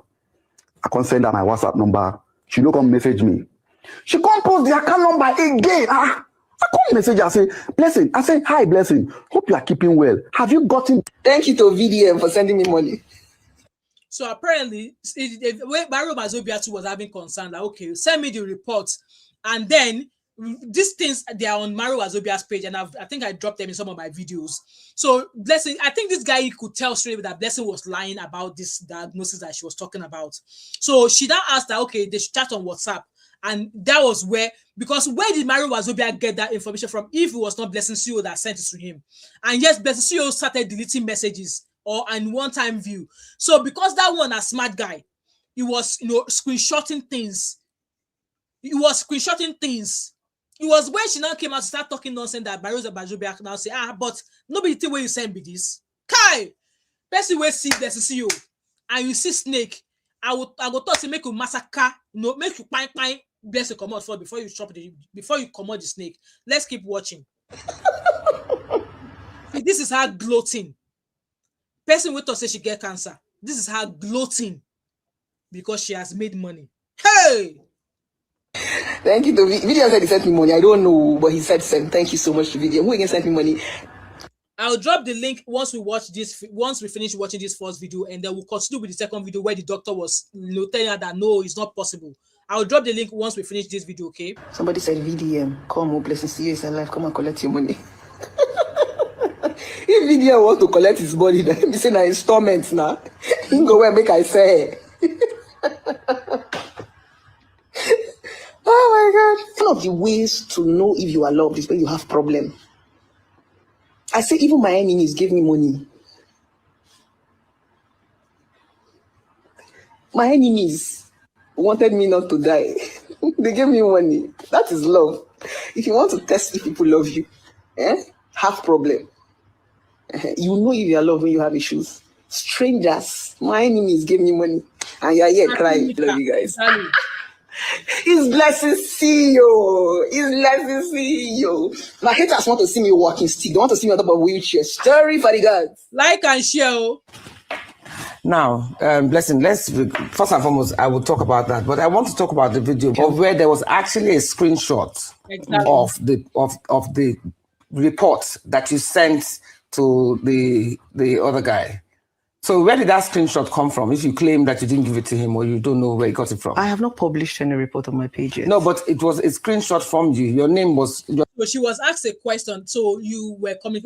I can't send her my WhatsApp number. She don't come message me. She can't post the account number again. I can't message her. I say, Blessing. I say, hi, Blessing. Hope you are keeping well. Have you gotten... Thank you to VDM for sending me money. So apparently, Mario Mazobia was having concern that, okay, send me the report. And then these things, they are on Mario Wazobia's page, and I think I dropped them in some of my videos. So Blessing, I think this guy could tell straight away that Blessing was lying about this diagnosis that she was talking about. So she now asked that, okay, they should chat on WhatsApp. And that was because where did Mario Wazobia get that information from if it was not BlessingCEO that sent it to him? And yes, BlessingCEO started deleting messages and one-time view. So because that one, a smart guy, he was, screenshotting things. He was screenshotting things. It was when she now came out to start talking nonsense that Mario Wazobia now say, but nobody think where you send me this. Kai, person will see BlessingCEO and you see snake. I go talk to make you massacre, make you pine Blessing come out before you come out the snake. Let's keep watching. This is her gloating. Person will talk say she get cancer. This is her gloating because she has made money. Hey! Thank you to Vidian said he sent me money. I don't know, but he said send. Thank you so much to Vidian. Who again sent me money? I'll drop the link once we finish watching this first video, and then we'll continue with the second video where the doctor was telling her that no, it's not possible. I'll drop the link once we finish this video, okay? Somebody said VDM, come on, BlessingCEO is alive, come and collect your money. If VDM wants to collect his money, then he say na installments now. He go where make I say. Oh my God. One of the ways to know if you are loved is when you have problem. I say even my enemies give me money. My enemies wanted me not to die. They gave me money. That is love. If you want to test if people love you, have problem. You know if you are loved when you have issues. Strangers, my enemies gave me money. And you are here crying. Love you guys. It's BlessingCEO. It's BlessingCEO. My haters want to see me walking stick. They want to see me on top of a wheelchair. Story for the gods. Like and share. Now, Blessing, first and foremost, I will talk about that, but I want to talk about the video of where there was actually a screenshot of the report that you sent to the other guy. So where did that screenshot come from? If you claim that you didn't give it to him or you don't know where you got it from? I have not published any report on my page yet. No, but it was a screenshot from you. Your name was... So she was asked a question. So you were coming,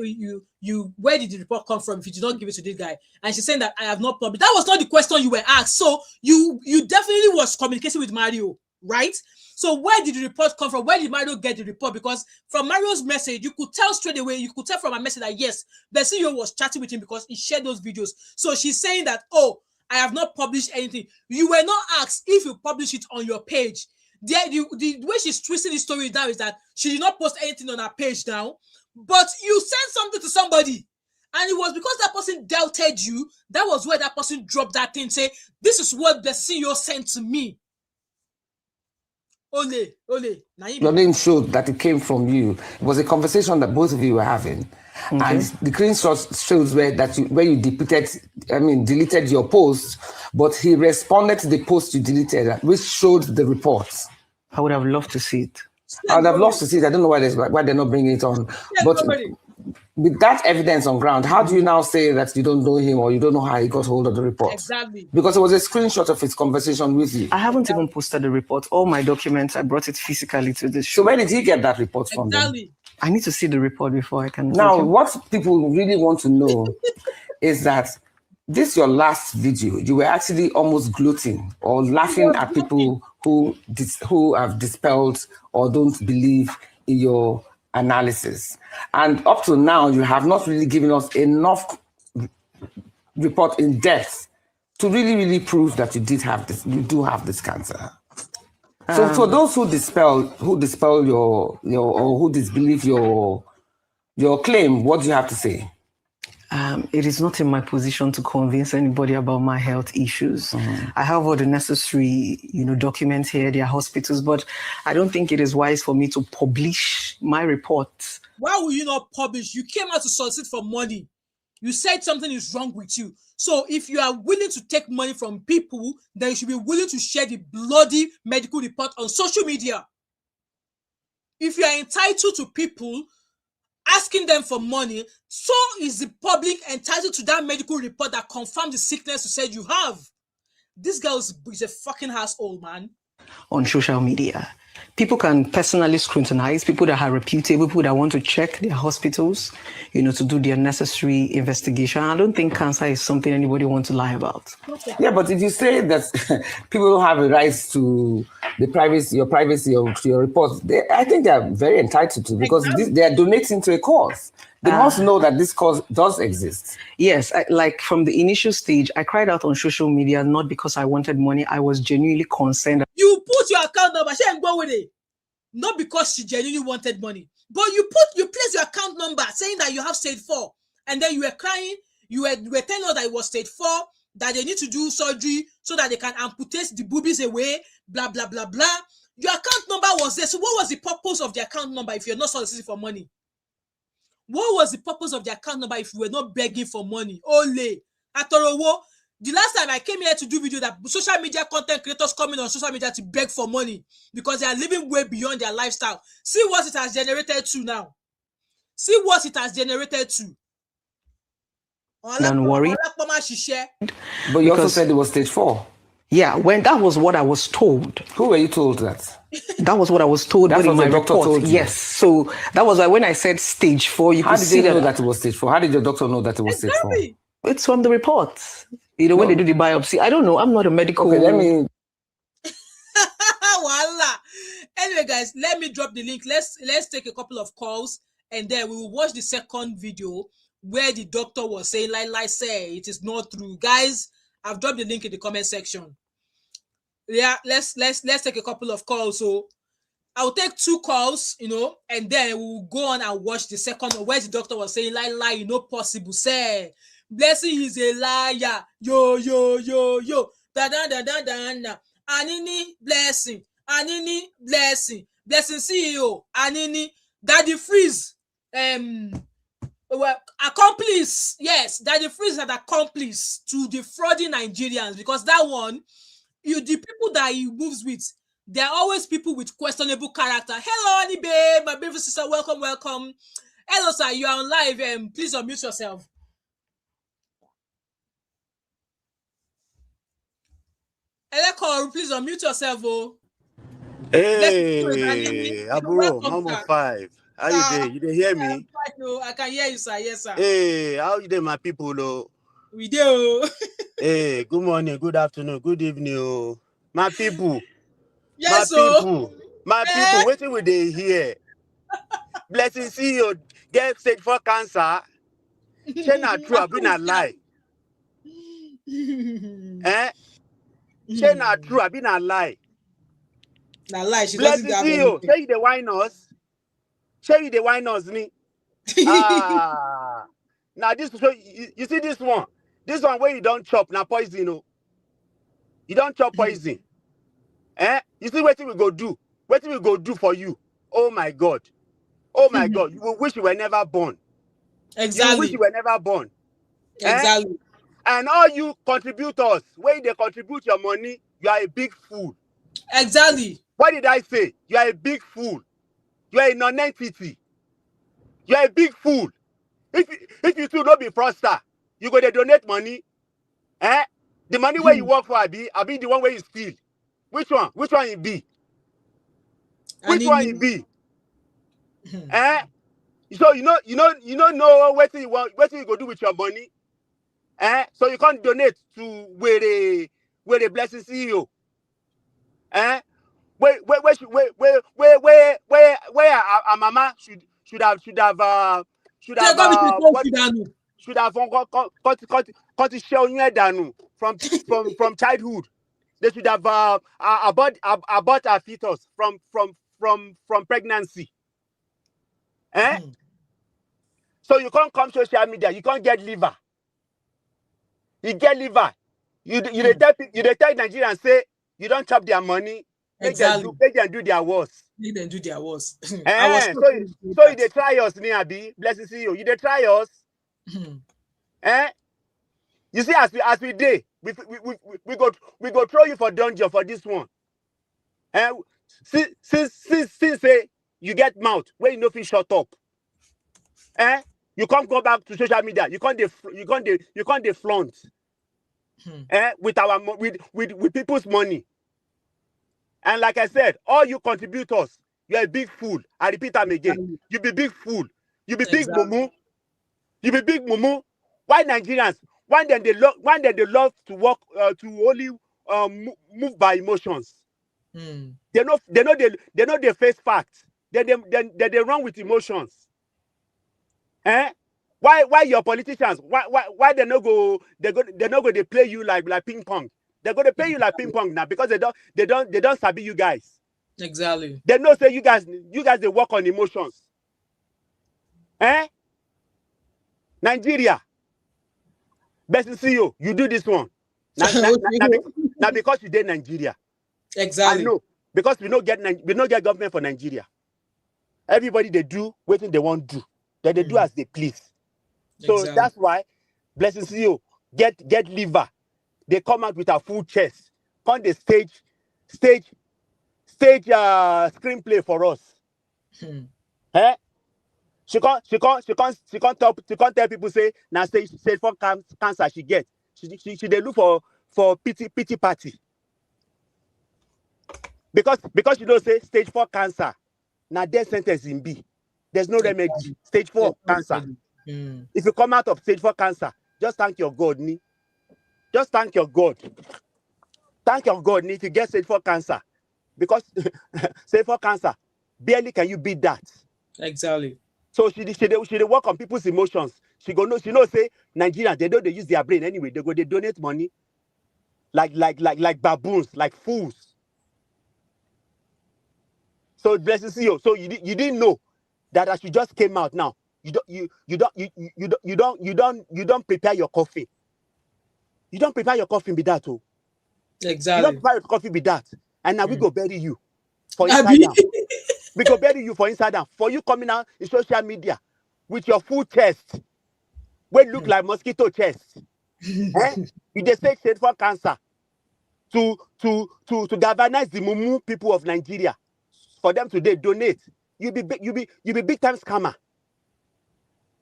where did the report come from if you did not give it to this guy? And she's saying that I have not published. That was not the question you were asked. So you definitely was communicating with Mario, right? So where did the report come from? Where did Mario get the report? Because from Mario's message, you could tell straight away, you could tell from a message that yes, the CEO was chatting with him because he shared those videos. So she's saying that, oh, I have not published anything. You were not asked if you publish it on your page. The way she's twisting the story now is that she did not post anything on her page now, but you sent something to somebody. And it was because that person doubted you, that was where that person dropped that thing, say, this is what the CEO sent to me. Your name showed that it came from you. It was a conversation that both of you were having. Okay. And the screenshot shows where you deleted your post, but he responded to the post you deleted, which showed the report. I would have loved to see it. I would have loved to see it. I don't know why they're not bringing it on. But with that evidence on ground, how do you now say that you don't know him or you don't know how he got hold of the report? Exactly. Because it was a screenshot of his conversation with you. I haven't even posted the report. All my documents, I brought it physically to the show. So where did he get that report from? Exactly. I need to see the report before I can... Now, what people really want to know is that this your last video, you were actually almost gloating or laughing at people who have dispelled or don't believe in your analysis. And up to now, you have not really given us enough report in depth to really prove that you do have this cancer. So for those who dispel your or who disbelieve your claim, what do you have to say? It is not in my position to convince anybody about my health issues. I have all the necessary, documents here, their hospitals, but I don't think it is wise for me to publish my report. Why will you not publish? You came out to solicit for money. You said something is wrong with you. So if you are willing to take money from people, then you should be willing to share the bloody medical report on social media. If you are entitled to people asking them for money, so is the public entitled to that medical report that confirms the sickness you said you have. This girl is a fucking asshole, man. On social media, people can personally scrutinize people that are reputable, people that want to check their hospitals, to do their necessary investigation. I don't think cancer is something anybody wants to lie about. Yeah, but if you say that people don't have a right to your privacy of your reports, I think they are very entitled to, because they are donating to a cause. They must know that this cause does exist. Yes, like from the initial stage, I cried out on social media, not because I wanted money. I was genuinely concerned. You put your account number, she ain't go with it. Not because she genuinely wanted money, but you place your account number saying that you have stage 4, and then you were crying. You were telling us that it was stage 4, that they need to do surgery so that they can amputate the boobies away, blah, blah, blah, blah. Your account number was there. So what was the purpose of the account number if you're not soliciting for money? What was the purpose of the account number if you were not begging for money? Ole, Atorowo. The last time I came here to do video, that social media content creators coming on social media to beg for money because they are living way beyond their lifestyle. See what it has generated to now. See what it has generated to. Don't worry. But you also said it was stage 4. Yeah, when that was what I was told. Who were you told that? That was what I was told. That's what my the doctor report. told you. Yes, so that was why when I said stage 4, you could see How did they know that it was stage 4? How did your doctor know that it was stage 4? It's from the report. When they do the biopsy. I don't know. I'm not a medical. Okay, let me. Voila. Anyway, guys, let me drop the link. Let's take a couple of calls, and then we will watch the second video where the doctor was saying, like say, it is not true. Guys, I've dropped the link in the comment section. Yeah, let's take a couple of calls. So I'll take 2 calls, and then we'll go on and watch the second one where the doctor was saying, lie, possible, say. Blessing is a liar. Yo. Da. Anini, blessing. Anini, blessing. Blessing CEO. Anini. Daddy Freeze. Accomplice. Yes, Daddy Freeze had accomplice to defrauding Nigerians, because that one, the people that he moves with, they're always people with questionable character. Hello, Annie babe, my beautiful sister. Welcome. Hello, sir. You are on live. Please unmute yourself. Eleko, please unmute yourself, oh. Hey, Aburo, Mama 5. How you doing? You didn't hear me? No, I can hear you, sir. Yes, sir. Hey, how you doing, my people? Oh? We do. Hey, good morning, good afternoon, good evening, oh. My people. Yes, My people, waiting with they here. BlessingCEO get stage 4 cancer. She not true, I've been a lie. She not true, I've been a lie. Na lie, she doesn't have BlessingCEO, say you the wine us. Say you the wine us, me. Now this, so you see this one where you don't chop now poison, oh. You don't chop poison. You see what we go do? What we go do for you? Oh my God. Oh my God. You will wish you were never born. Exactly. You wish you were never born. Exactly. And all you contributors, where they contribute your money, you are a big fool. Exactly. What did I say? You are a big fool. You are a non-entity. You are a big fool. If you two don't be fraudster, you go to donate money. The money where you work for, I be the one where you steal. Which one? Which one it be? Which one it be? So you know what you want, what you go do with your money. So you can't donate to where the BlessingCEO. Where a mama should have shown from childhood. They should have abort our fetus from pregnancy. So you can't come social media, you can't get liver. You get liver. You tell Nigerians say you don't chop their money. Exactly. Make them do their worst. Make them do their worst. So they try us, me abi, BlessingCEO. You they try us. You see, as we day, we go throw you for dungeon for this one. Since say you get mouth where you know if you shut up. You can't go back to social media. You can't flaunt. With people's money. And like I said, all you contributors, you're a big fool. I repeat them again. You be big fool. You be big mumu. You be big mumu. Why Nigerians? Why then they love to work to only move by emotions? They know they face facts. They run with emotions. Why your politicians? Why they not go they play you like ping pong? They're going to pay you like ping pong now because they don't sabi you guys. Exactly. They know say you guys they work on emotions. Nigeria, BlessingCEO, you do this one. Now because you did Nigeria. Exactly. I know because we don't get government for Nigeria. Everybody they do what they want to do. They do as they please. So that's why BlessingCEO get liver. They come out with a full chest. On the stage screenplay for us. She can't tell people say now stage 4 cancer she get. She they look for pity party. Because you don't say stage 4 cancer. Now death sentence in B. There's no remedy. Stage 4 cancer. If you come out of stage 4 cancer, just thank your God, ni. Just thank your God. Thank your God, ni, if you get stage 4 cancer. Because stage 4 cancer, barely can you beat that. Exactly. So she work on people's emotions. She know say Nigerians, they use their brain anyway. They donate money like baboons, like fools. So BlessingCEO, so you didn't know that as you just came out now, you don't prepare your coffee. You don't prepare your coffee with that, oh. Exactly. You don't prepare your coffee with that, and now we go bury you for inside down. We go bury you for inside down. For you coming out in social media with your full chest, where look like mosquito chest. You just say stage 4 cancer to galvanize the mumu people of Nigeria for them to donate. You be big time scammer.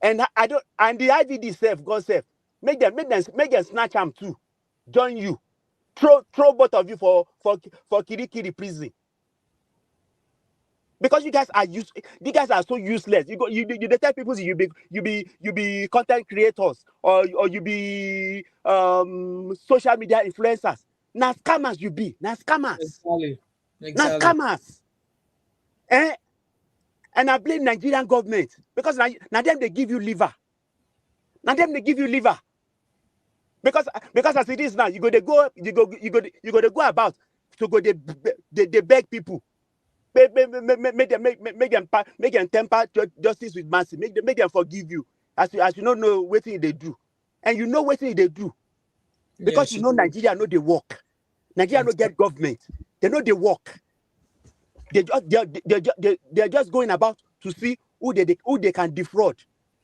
And and the IVD self, God self, make them snatch them too. Join you. throw both of you for Kirikiri prison. Because you guys are so useless. You tell people you be content creators or you be social media influencers. Now scammers you be. Now scammers. Now scammers. And I blame Nigerian government because now them they give you liver. Now them they give you liver. Because as it is now, you go to go about to go they beg people. Make them temper justice with mercy. Make them forgive you. As you don't know what thing they do. And you know what thing they do. Because you know Nigeria know they work. Nigeria no get government. They know they work. They're just going about to see who they can defraud.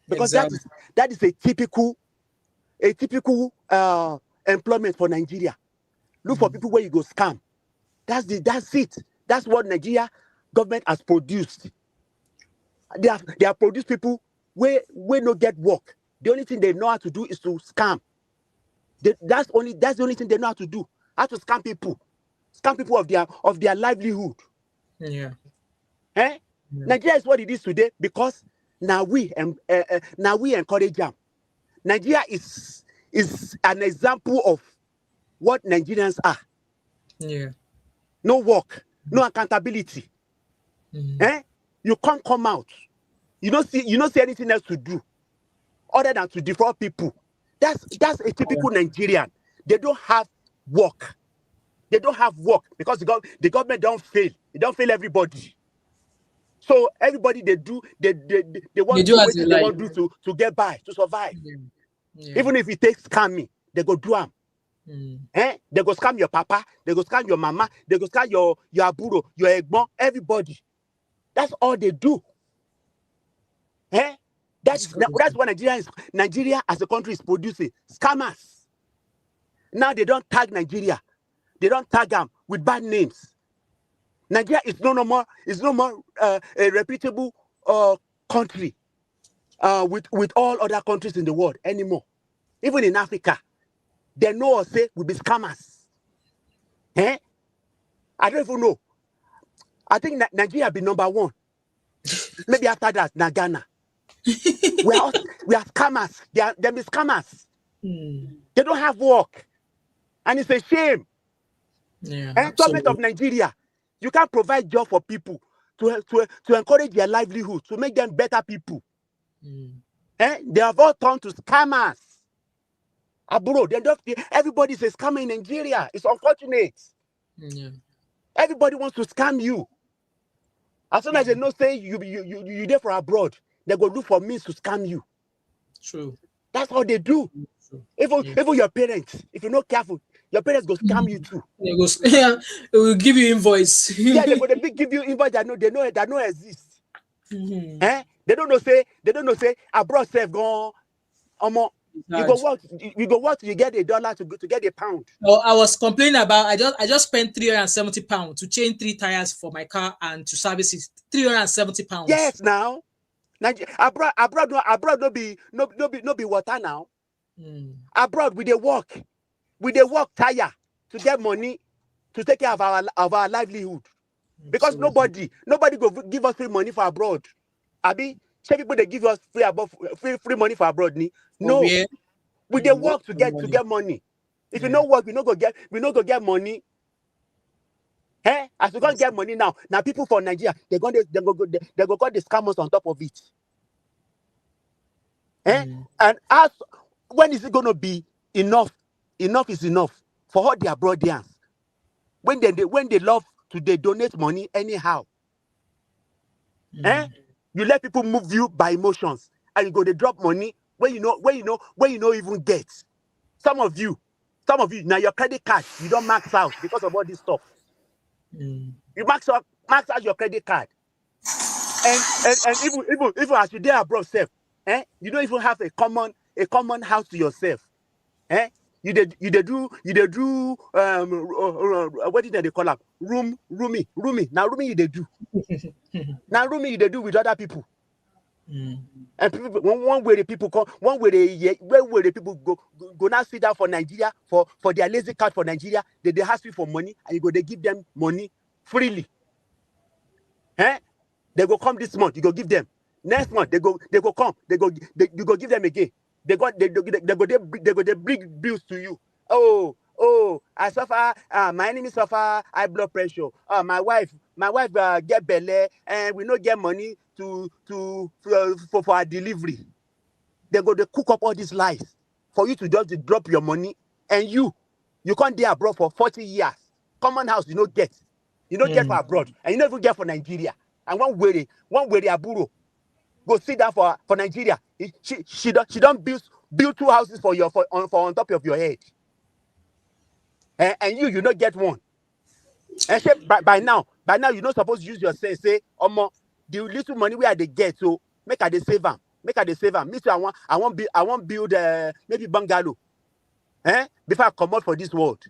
Because that is a typical employment for Nigeria. Look for people where you go scam. That's it. That's what Nigeria government has produced. They have produced people where no get work. The only thing they know how to do is to scam. That's the only thing they know how to do. How to scam people of their livelihood. Yeah. Nigeria is what it is today because now we encourage them. Nigeria is an example of what Nigerians are. Yeah. No work, no accountability. You can't come out. You don't see anything else to do other than to defraud people. That's a typical Nigerian. They don't have work. They don't have work because the government don't fail. It don't fail everybody. So everybody they want to do to get by, to survive. Yeah. Even if it takes scamming, they go do them. They go scam your papa, they go scam your mama, they go scam your aburo, your egbon, everybody. That's all they do. That's what Nigeria as a country is producing. Scammers. Now they don't tag Nigeria. They don't tag them with bad names. Nigeria is no more a reputable country with all other countries in the world anymore. Even in Africa, they know us say we be scammers. I don't even know. I think Nigeria be number one. Maybe after that, Ghana. we are scammers. They be scammers. They don't have work, and it's a shame. Yeah, government of Nigeria, you can't provide job for people to encourage their livelihood, to make them better people. They have all turned to scammers. Abroad, everybody's a scammer in Nigeria. It's unfortunate. Yeah. Everybody wants to scam you. As soon as they know, say you there for abroad, they go look for means to scam you. True. That's how they do. Even your parents, if you're not careful, your parents go scam you too. It will give you invoice. They go give you invoice that no exist. They don't know say abroad self gone. You go work, you get $1 to get £1. Well, I was complaining about I just spent £370 to change 3 tires for my car and to service it. £370. Yes, now. Abroad no be water now. Abroad we they work tire to get money to take care of our livelihood. Because nobody go give us free money for abroad. Abi, say people they give us free money for abroad. No, we they work to get money. If you no work, we no go get money. As we can't get money now people for Nigeria they go got the scammers on top of it. And as when is it going to be enough? Enough is enough for all their broadians. When they love to donate money anyhow. You let people move you by emotions, and you go to drop money where you know even get. Some of you now your credit card you don't max out because of all this stuff. You max out your credit card, and even as you there abroad self, you don't even have a common house to yourself. You do what did they call up? Roomie. Now roomie you they do. Now roomie you they do with other people. And people, when one way the people come, one way the people go now sit down for Nigeria for their lazy card for Nigeria, they ask you for money and you go they give them money freely. They go come this month, you go give them. Next month they go come, you go give them again. They bring bills to you. Oh, I suffer. My enemy suffer high blood pressure. My wife get belly, and we not get money for our delivery. They cook up all these lies for you to just drop your money, and you can't be abroad for 40 years. Common house you don't get for abroad, and you don't even get for Nigeria. And one way aburo go sit down for Nigeria. She don't build 2 houses for on top of your head. And you not get one. And by now you not supposed to use your sense. Say, the little money where they get, so make I dey save them. Me too, I want build maybe bungalow. Before I come out for this world.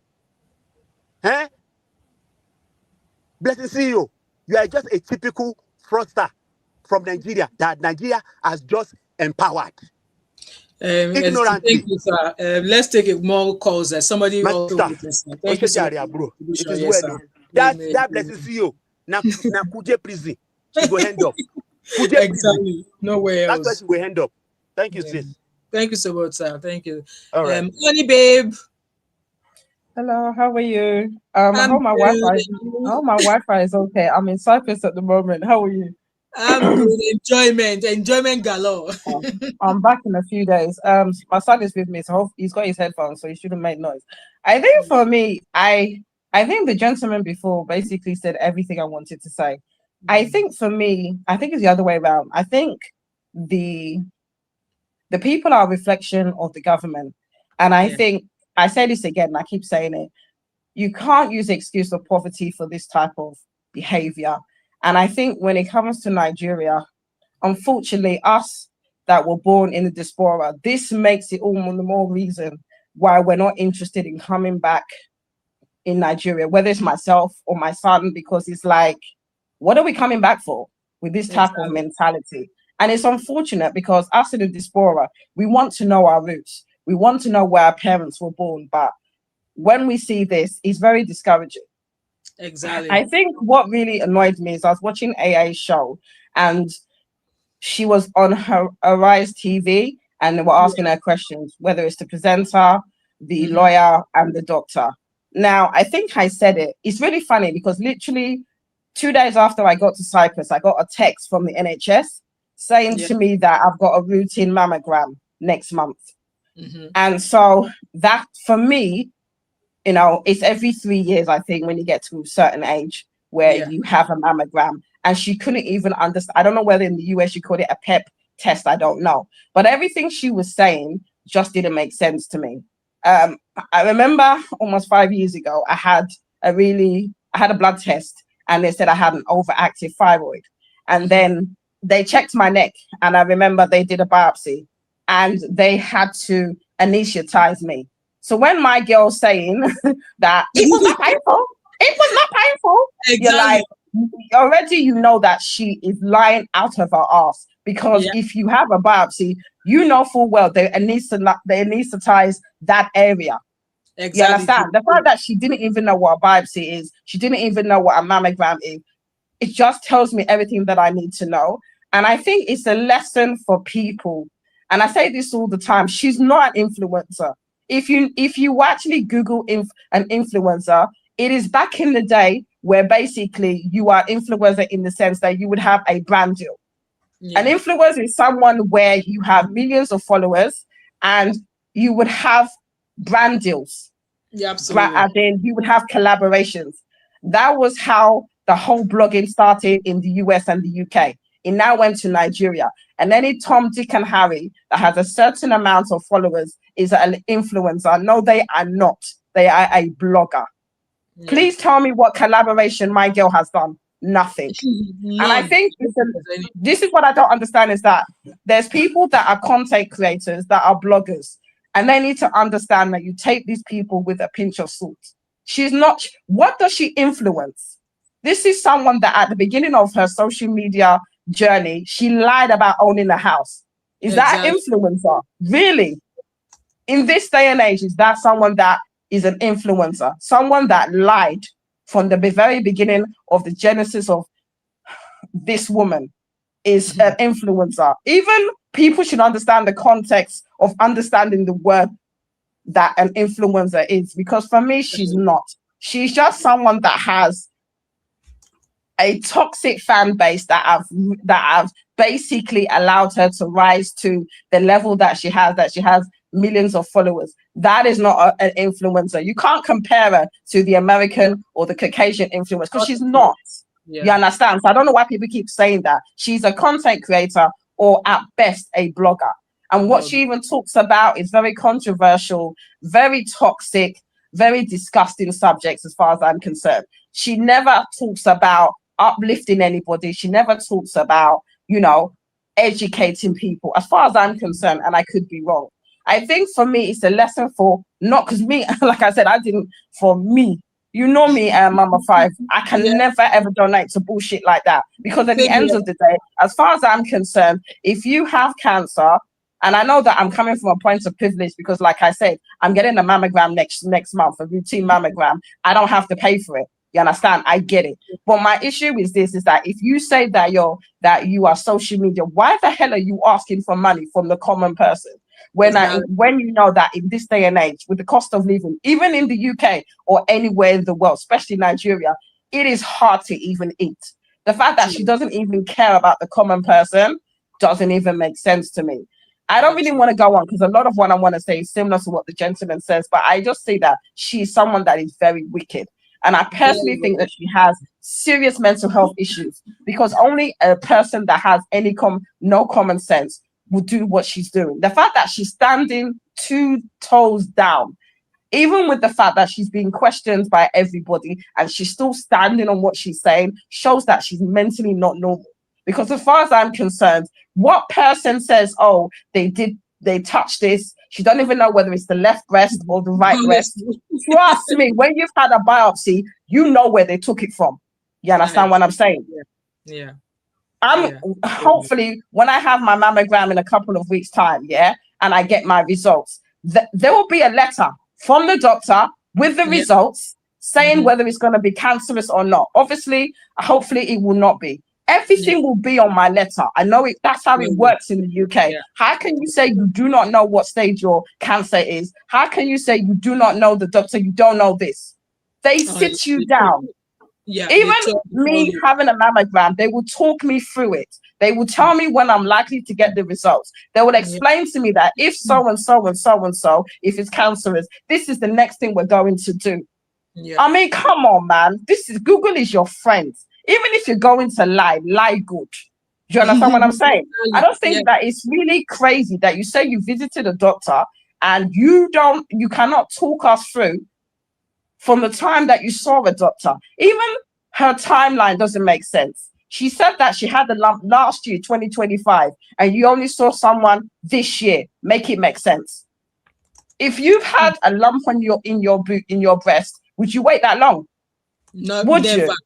Blessing CEO, you are just a typical fraudster from Nigeria that Nigeria has just empowered. Thank you, sir. Let's take more calls. Somebody also. Thank you, sir. Bro. It is yes, well. That Blessing CEO. Now Kuje prison. She go hand up. Kuje exactly. Nowhere else. That's why she will hand up. Thank you, sis. Thank you so much, sir. Thank you. All right. Honey, babe. Hello, how are you? I hope my Wi-Fi is okay. I'm in Cyprus at the moment. How are you? I'm good. Enjoyment galore. I'm back in a few days. My son is with me, so he's got his headphones, so he shouldn't make noise. I think for me, I think the gentleman before basically said everything I wanted to say. I think for me, I think it's the other way around. I think the people are a reflection of the government, and I think I say this again. I keep saying it. You can't use the excuse of poverty for this type of behavior. And I think when it comes to Nigeria, unfortunately, us that were born in the diaspora, this makes it all the more reason why we're not interested in coming back in Nigeria, whether it's myself or my son, because it's like, what are we coming back for with this type of mentality? And it's unfortunate because us in the diaspora, we want to know our roots. We want to know where our parents were born. But when we see this, it's very discouraging. Exactly. I think what really annoyed me is I was watching AA's show and she was on her Arise TV and they were asking her questions, whether it's the presenter, the lawyer, and the doctor. Now, I think I said it. It's really funny because literally 2 days after I got to Cyprus, I got a text from the NHS saying to me that I've got a routine mammogram next month. And so that for me, you know, it's every 3 years, I think, when you get to a certain age where you have a mammogram. And she couldn't even understand. I don't know whether in the US you call it a PEP test. I don't know. But everything she was saying just didn't make sense to me. I remember almost 5 years ago, I had a blood test and they said I had an overactive thyroid. And then they checked my neck and I remember they did a biopsy and they had to anesthetize me. So when my girl's saying that it was not painful, Exactly. you're like, already you know that she is lying out of her ass. Because if you have a biopsy, you know full well they anesthetize that area. Exactly. You understand? The fact that she didn't even know what a biopsy is, she didn't even know what a mammogram is, it just tells me everything that I need to know. And I think it's a lesson for people. And I say this all the time, she's not an influencer. If you actually Google an influencer, it is back in the day where basically you are influencer in the sense that you would have a brand deal. An influencer is someone where you have millions of followers and you would have brand deals. Yeah, absolutely. And then you would have collaborations. That was how the whole blogging started in the US and the UK. It now went to Nigeria. And any Tom, Dick, and Harry that has a certain amount of followers is an influencer. No, they are not. They are a blogger. Please tell me what collaboration my girl has done. Nothing. And I think this is what I don't understand is that there's people that are content creators that are bloggers, and they need to understand that you take these people with a pinch of salt. She's not. What does she influence? This is someone that at the beginning of her social media journey, she lied about owning a house. Is that an influencer? Really? In this day and age, is that someone that is an influencer? Someone that lied from the very beginning of the genesis of this woman is an influencer. Even people should understand the context of understanding the word that an influencer is, because for me, she's not. She's just someone that has a toxic fan base that have basically allowed her to rise to the level that she has millions of followers. That is not an influencer. You can't compare her to the American or the Caucasian influencer, because she's not. Yeah. You understand? So I don't know why people keep saying that. She's a content creator, or at best a blogger. And what she even talks about is very controversial, very toxic, very disgusting subjects as far as I'm concerned. She never talks about uplifting anybody. She never talks about, educating people, as far as I'm concerned, and I could be wrong. I think for me, it's a lesson for, not because me, like I said, for me, you know me, Mama Five, I can never ever donate to bullshit like that, because at the end of the day, as far as I'm concerned, if you have cancer, and I know that I'm coming from a point of privilege, because like I said, I'm getting a mammogram next month, a routine mammogram. I don't have to pay for it. You understand? I get it. But my issue is this, is that if you say that you are social media, why the hell are you asking for money from the common person? When you know that in this day and age, with the cost of living, even in the UK or anywhere in the world, especially Nigeria, it is hard to even eat. The fact that she doesn't even care about the common person doesn't even make sense to me. I don't really want to go on, because a lot of what I want to say is similar to what the gentleman says, but I just say that she's someone that is very wicked. And I personally think that she has serious mental health issues, because only a person that has no common sense will do what she's doing. The fact that she's standing 2 toes down, even with the fact that she's being questioned by everybody and she's still standing on what she's saying, shows that she's mentally not normal. Because as far as I'm concerned, what person says, oh, they touched this, she don't even know whether it's the left breast or the right breast. Trust me, when you've had a biopsy, you know where they took it from. You understand what I'm saying? Yeah. Hopefully, when I have my mammogram in a couple of weeks' time, and I get my results, there will be a letter from the doctor with the results saying whether it's going to be cancerous or not. Obviously, hopefully it will not be. Everything will be on my letter. I know it. That's how it works in the UK. How can you say you do not know what stage your cancer is? How can you say you do not know the doctor? You don't know this. They sit you down. Even me having a mammogram, they will talk me through it. They will tell me when I'm likely to get the results. They will explain to me that if so and so and so and so, if it's cancerous, this is the next thing we're going to do. I mean, come on, man. Google is your friend. Even if you're going to lie good. Do you understand what I'm saying? I don't think that it's really crazy that you say you visited a doctor and you cannot talk us through from the time that you saw a doctor. Even her timeline doesn't make sense. She said that she had a lump last year, 2025, and you only saw someone this year. Make it make sense. If you've had a lump in your breast, would you wait that long? No, would never. You?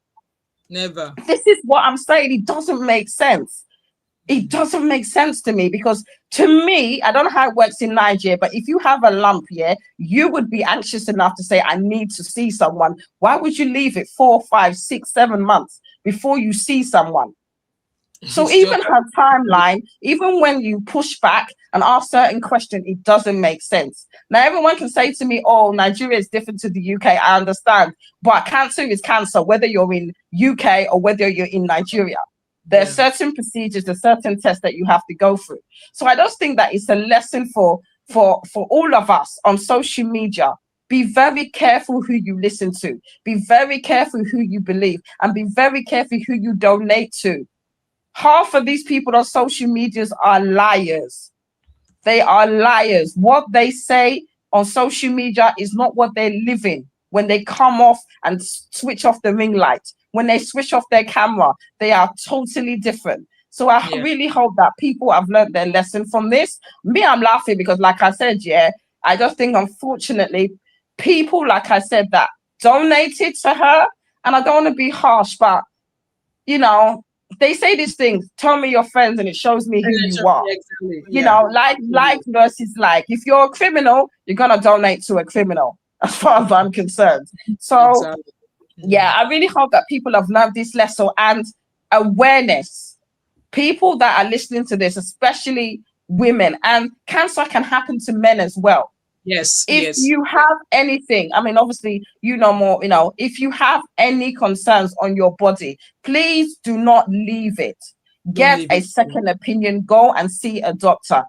Never. This is what I'm saying. It doesn't make sense. It doesn't make sense to me, because to me, I don't know how it works in Nigeria, but if you have a lump, you would be anxious enough to say, I need to see someone. Why would you leave it 4, 5, 6, 7 months before you see someone? So even her timeline, even when you push back and ask certain questions, it doesn't make sense. Now, everyone can say to me, oh, Nigeria is different to the UK. I understand. But cancer is cancer, whether you're in UK or whether you're in Nigeria. There are certain procedures, there's certain tests that you have to go through. So I just think that it's a lesson for all of us on social media. Be very careful who you listen to. Be very careful who you believe. And be very careful who you donate to. Half of these people on social medias are liars. They are liars. What they say on social media is not what they're living. When they come off and switch off the ring light, when they switch off their camera, they are totally different. So I really hope that people have learned their lesson from this. Me, I'm laughing because, like I said, I just think, unfortunately, people, like I said, that donated to her, and I don't want to be harsh, but, they say these things, tell me your friends and it shows me who you are. Exactly. You know, like versus like. If you're a criminal, you're gonna donate to a criminal, as far as I'm concerned. So yeah, I really hope that people have learned this lesson and awareness. People that are listening to this, especially women, and cancer can happen to men as well. Yes. If you have anything, I mean, obviously, you know more, you know, if you have any concerns on your body, please do not leave it. Get a second opinion, go and see a doctor.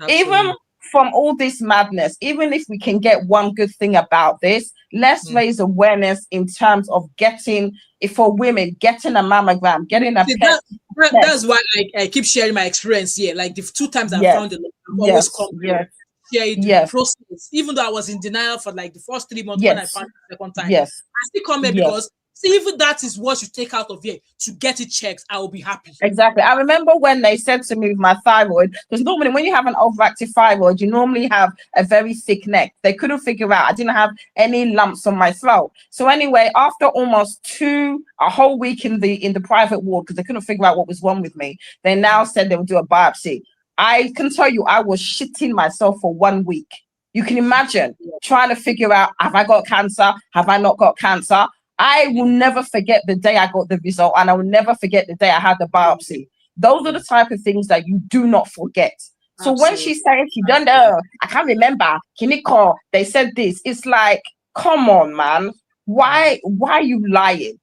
Absolutely. Even from all this madness, even if we can get one good thing about this, let's raise awareness in terms of getting, if for women, getting a mammogram, getting a PET. That's why I keep sharing my experience here. Like the 2 times I found it, I've always come here. The process, even though I was in denial for like the first 3 months when I found it the second time, I still come here because even that is what you take out of here to get it checked. I will be happy. Exactly. I remember when they said to me with my thyroid, because normally when you have an overactive thyroid, you normally have a very thick neck. They couldn't figure out. I didn't have any lumps on my throat. So anyway, after almost a whole week in the private ward, because they couldn't figure out what was wrong with me, they now said they would do a biopsy. I can tell you, I was shitting myself for 1 week. You can imagine trying to figure out, have I got cancer? Have I not got cancer? I will never forget the day I got the result, and I will never forget the day I had the biopsy. Those are the type of things that you do not forget. So when she said she don't know, I can't remember, Kiniko, they said this, it's like, come on, man. Why are you lying?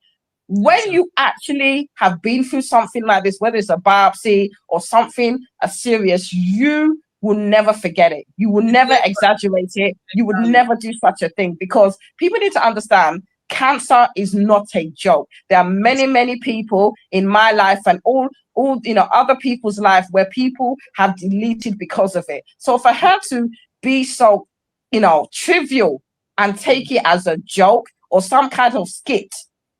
When you actually have been through something like this, whether it's a biopsy or something as serious, you will never forget it. You will never exaggerate it. You would never do such a thing, because people need to understand cancer is not a joke. There are many, many people in my life and all other people's life where people have deleted because of it. So for her to be so, trivial and take it as a joke or some kind of skit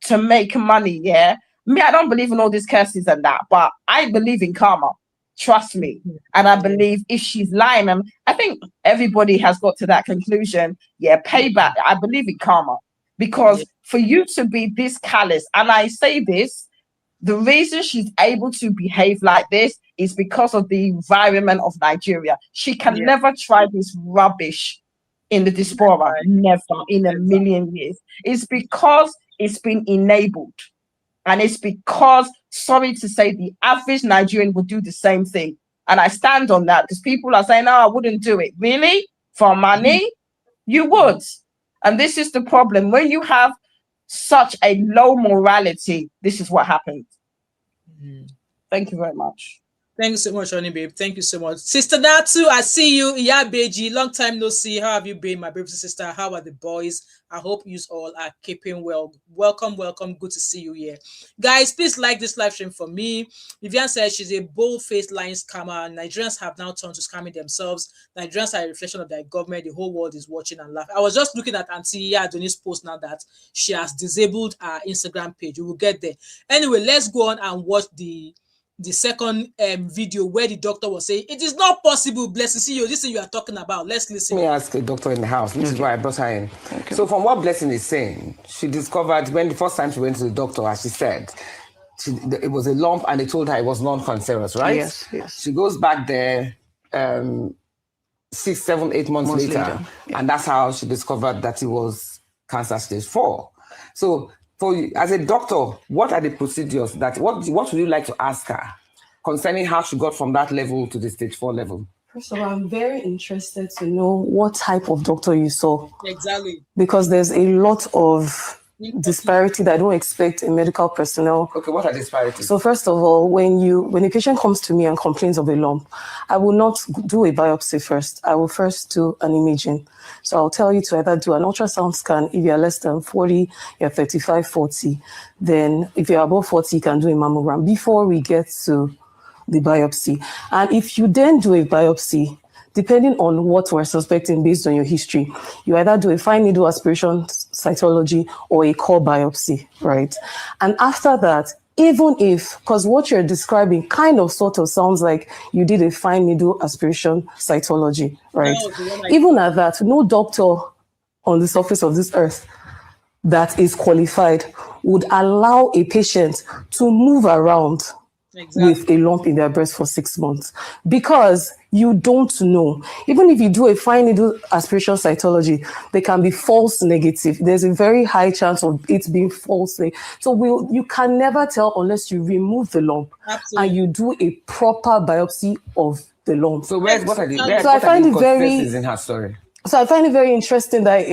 to make money, me, I don't believe in all these curses and that, but I believe in karma. Trust me. And I believe if she's lying, and I think everybody has got to that conclusion, payback. I believe in karma. Because for you to be this callous, and I say this, the reason she's able to behave like this is because of the environment of Nigeria. She can never try this rubbish in the diaspora, never in a million years. It's because it's been enabled. And it's because, sorry to say, the average Nigerian would do the same thing. And I stand on that, because people are saying, no, I wouldn't do it. Really? For money? You would. And this is the problem. When you have such a low morality, this is what happens. Thank you very much. Thank you so much, honey, babe. Thank you so much. Sister Natu, I see you. Yeah, Beji. Long time no see. How have you been, my baby sister? How are the boys? I hope you all are keeping well. Welcome. Good to see you here. Guys, please like this live stream for me. Vivian says she's a bold-faced lying scammer. Nigerians have now turned to scamming themselves. Nigerians are a reflection of their government. The whole world is watching and laughing. I was just looking at Auntie Adoni's post now that she has disabled her Instagram page. We will get there. Anyway, let's go on and watch the second video where the doctor was saying, it is not possible, BlessingCEO, this thing you are talking about. Let's listen. Let me ask a doctor in the house, which is why I brought her in. Okay. So from what Blessing is saying, she discovered when the first time she went to the doctor, as she said, it was a lump and they told her it was non-cancerous, right? Yes. She goes back there 6, 7, 8 months later. And that's how she discovered that it was cancer stage 4. So for you, as a doctor, what are the procedures what would you like to ask her concerning how she got from that level to the stage 4 level? First of all, I'm very interested to know what type of doctor you saw. Exactly. Because there's a lot of disparity that I don't expect in medical personnel. Okay, what are disparities? So first of all, when a patient comes to me and complains of a lump, I will not do a biopsy first. I will first do an imaging. So I'll tell you to either do an ultrasound scan if you're less than 40, you're 35, 40. Then if you're above 40, you can do a mammogram before we get to the biopsy. And if you then do a biopsy, depending on what we're suspecting based on your history, you either do a fine needle aspiration cytology or a core biopsy, right? And after that, even if, because what you're describing kind of sort of sounds like you did a fine needle aspiration cytology, right? Even at that, no doctor on the surface of this earth that is qualified would allow a patient to move around with a lump in their breast for 6 months, because you don't know. Even if you do a fine needle aspiration cytology, they can be false negative. There's a very high chance of it being false. So you can never tell unless you remove the lump and you do a proper biopsy of the lump. So what are the inconsistencies in her story? So I find it very interesting that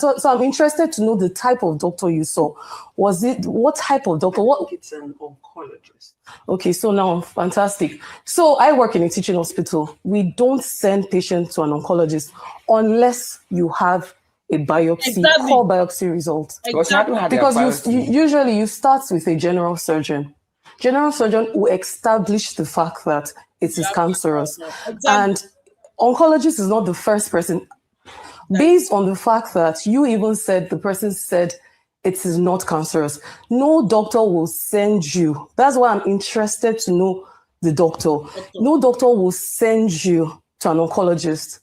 so I'm interested to know the type of doctor you saw. What type of doctor? It's an oncologist. Okay, so now fantastic. So I work in a teaching hospital. We don't send patients to an oncologist unless you have a biopsy, core biopsy result. Because usually you start with a general surgeon. General surgeon will establish the fact that it is cancerous. And oncologist is not the first person. Based on the fact that you even said, the person said it is not cancerous, no doctor will send you. That's why I'm interested to know the doctor. No doctor will send you to an oncologist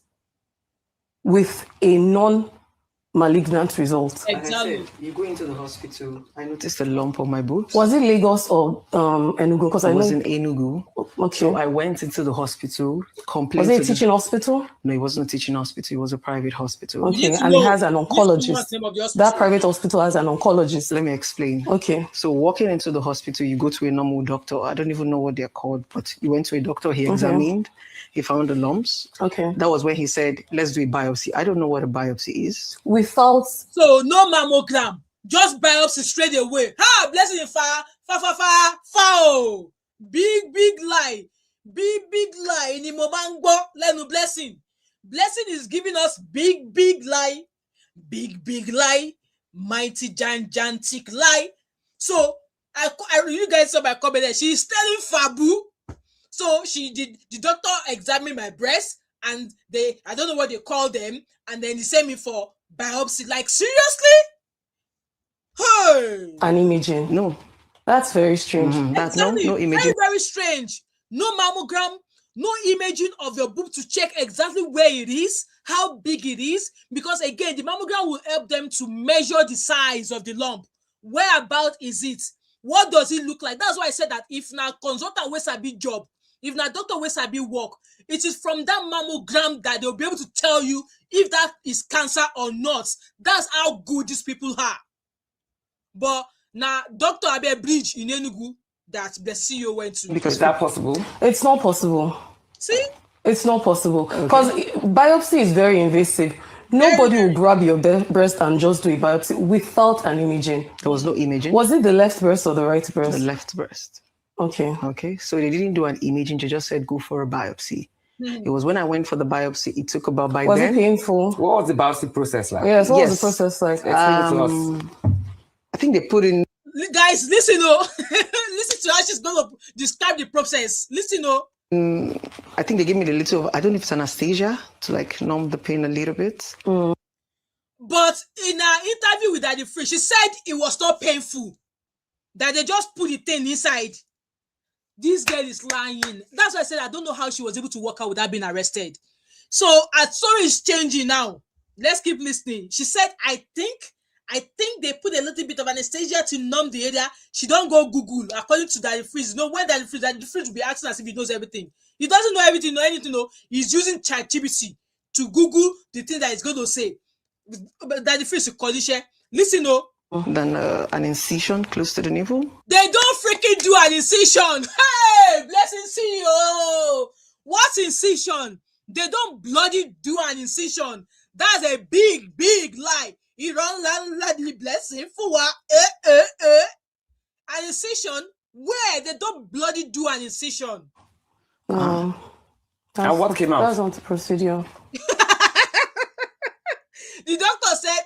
with a non-malignant result. Exactly. You go into the hospital. I noticed a lump on my boobs. Was it Lagos or Enugu? Because I was in Enugu. Okay. So I went into the hospital. Was it a teaching hospital? No, it wasn't a teaching hospital. It was a private hospital. Okay, and it has an oncologist. That private hospital has an oncologist. Let me explain. Okay. So walking into the hospital, you go to a normal doctor. I don't even know what they're called, but you went to a doctor. He examined. He found the lumps. Okay. That was when he said, let's do a biopsy. I don't know what a biopsy is. Without. So no mammogram, just biopsy straight away. Blessing foul. Big lie. Big lie. Ni mo mangbo lenu Blessing. Blessing is giving us big lie. Big lie. Mighty gigantic lie. So you guys saw my comment there. She's telling Fabu. So the doctor examined my breast and I don't know what they call them, and then they sent me for biopsy. Like, seriously? Hey! An imaging. No. That's very strange. Exactly. No imaging. Very strange. No mammogram, no imaging of your boob to check exactly where it is, how big it is, because again, the mammogram will help them to measure the size of the lump. Whereabout is it? What does it look like? That's why I said that if na consultant wey sabi job, if na doctor wey sabi work, it is from that mammogram that they'll be able to tell you if that is cancer or not. That's how good these people are. But now, Dr. Abe Bridge in Enugu that the CEO went to. Because is that possible? It's not possible. See? It's not possible. Because biopsy is very invasive. Nobody will grab your breast and just do a biopsy without an imaging. There was no imaging. Was it the left breast or the right breast? The left breast. Okay. So they didn't do an imaging. They just said, go for a biopsy. It was when I went for the biopsy, it took about by was then. Was it painful? What was the biopsy process like? Yes, what was the process like? Explain it to us. I think they put in... Guys, listen, listen to how she's going to describe the process. Listen, I think they gave me a little, I don't know if it's anesthesia to like numb the pain a little bit. But in her interview with Daddy Free, she said it was not painful. That they just put the thing inside. This girl is lying. That's why I said I don't know how she was able to walk out without being arrested. So her story is changing now. Let's keep listening. She said, I think they put a little bit of anesthesia to numb the area. She don't go Google. According to Daddy Freeze, when Daddy Freeze will be acting as if he knows everything. He doesn't know everything, know anything. No, he's using ChatGPT to Google the thing that he's going to say. Daddy Freeze is condition. Listen, Then an incision close to the navel. They don't freaking do an incision. Hey, Blessing CEO. What's incision? They don't bloody do an incision. That's a big lie. He run the Blessing for what? An incision where they don't bloody do an incision. And what came out? That's not the procedure. The doctor said,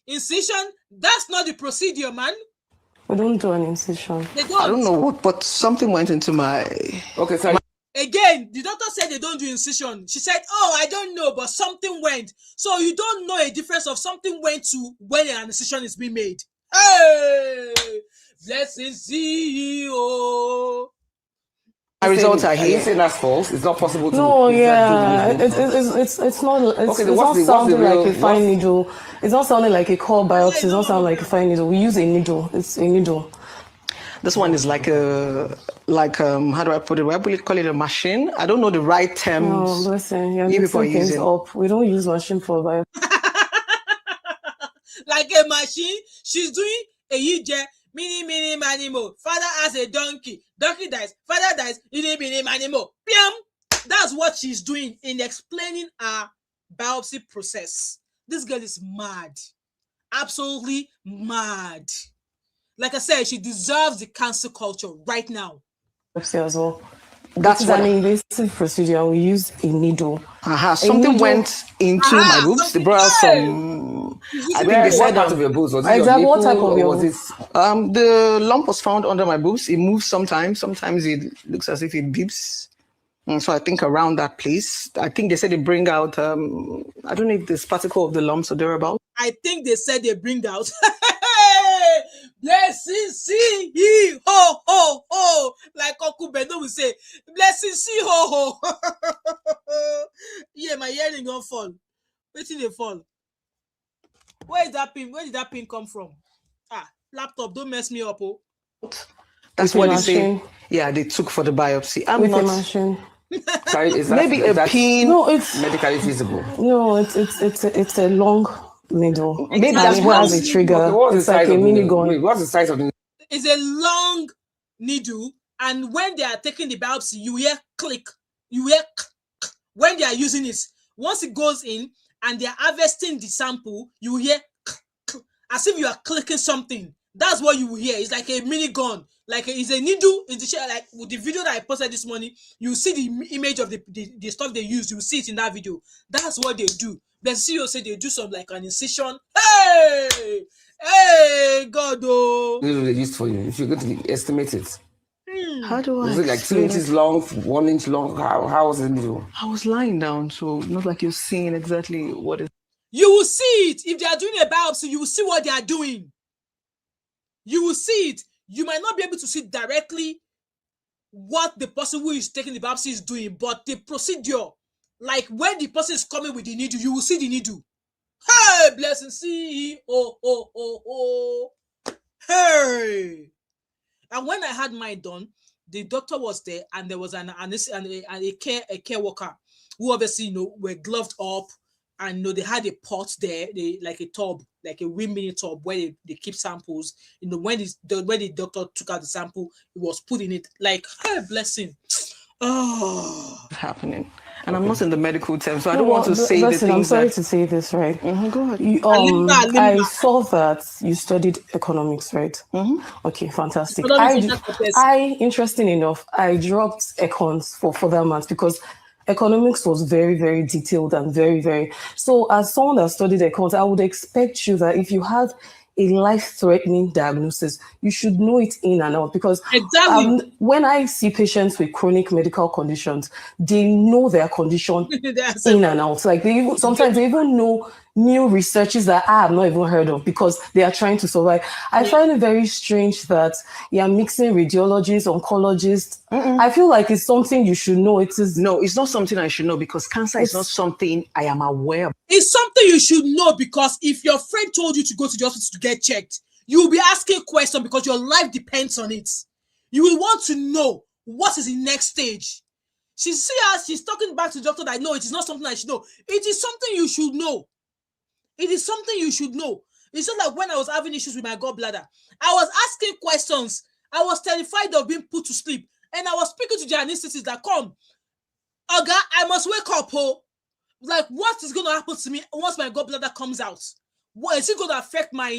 incision, that's not the procedure, man. We don't do an incision. They don't. I don't know what, but something went into my... Okay, so... Again, the doctor said they don't do incision. She said, I don't know, but something went. So you don't know a difference of something went to when an incision is being made. Hey! Blessing CEO. My results are here. Are you saying that's false? It's not possible to... No, it's not... It's not sounding like a fine needle. It's not sounding like a core biopsy. It's not sounding like a fine needle. We use a needle. It's a needle. This one is like a, how do I put it? What do you call it? A machine? I don't know the right terms. No, listen, you're mixing things up. We don't use machine for bio. Like a machine, she's doing a yije, mini, manimo. Father has a donkey. Donkey dies. Father dies. Mini, manimo. Piam! That's what she's doing in explaining her biopsy process. This girl is mad. Absolutely mad. Like I said, she deserves the cancel culture right now. As well. That's an invasive procedure. We use a needle. Something went into my boobs. They brought out some. I think they said part of your boobs. Was it exactly your what type nipple, of your was it? The lump was found under my boobs. It moves sometimes. Sometimes it looks as if it beeps. And so I think around that place, I think they said they bring out. I don't know if there's particle of the lumps or thereabout. I think they said they bring out. Blessing see ho ho ho, like Uncle Beno will say, blessing see ho ho. Yeah, my earring gonna fall. Wait till they fall. Where is that pin? Where did that pin come from? Laptop, don't mess me up, oh. That's what they say. Yeah, they took for the biopsy. I'm not. Machine. Sorry, is that, Maybe a pin. No, it's medically feasible. No, it's a long needle. Maybe that's what has a trigger. It's like a mini gun. What's the size of the? It's a long needle, and when they are taking the biopsy, you hear click. You hear when they are using it. Once it goes in and they are harvesting the sample, you hear as if you are clicking something. That's what you will hear. It's like a mini gun. Like it's a needle in the shell. Like with the video that I posted this morning, you see the image of the stuff they use. You see it in that video. That's what they do. The CEO said they do some like an incision. Hey, God, oh. This is used for you. If you're going to estimate it. How do I? Was it like 2 inches long, 1 inch long? How was the needle? I was lying down, so not like you're seeing exactly what is. You will see it. If they are doing a biopsy, you will see what they are doing. You will see it. You might not be able to see directly what the person who is taking the biopsy is doing, but the procedure, like when the person is coming with the needle, you will see the needle. Hey, blessing CEO. Hey. And when I had mine done, the doctor was there, and there was a care worker who obviously were gloved up, and they had a pot there, like a tub, like a mini tub where they keep samples. When the doctor took out the sample, it was put in it. Like, hey, blessing. Oh, happening. And I'm not in the medical term, so I don't want to say the things. I'm sorry to say this, right? Go ahead. I saw that you studied economics, right? Okay, fantastic. Interesting enough, I dropped econs for further maths because economics was very, very detailed and very, very. So as someone that studied econs, I would expect you that if you have a life-threatening diagnosis, you should know it in and out, because when I see patients with chronic medical conditions, they know their condition in and out. Like sometimes they even know new researches that I have not even heard of because they are trying to survive. I find it very strange that you're mixing radiologists, oncologists. I feel like it's something you should know. No, it's not something I should know, because cancer is not something I am aware of. It's something you should know, because if your friend told you to go to the hospital to get checked, you will be asking questions because your life depends on it. You will want to know what is the next stage. She's talking back to the doctor that no, it is not something I should know. It is something you should know. It is something you should know. It's not like when I was having issues with my gallbladder, I was asking questions. I was terrified of being put to sleep. And I was speaking to the anesthetist that, come, Oga, I must wake up. Like, what is going to happen to me once my gallbladder comes out? What is it going to affect my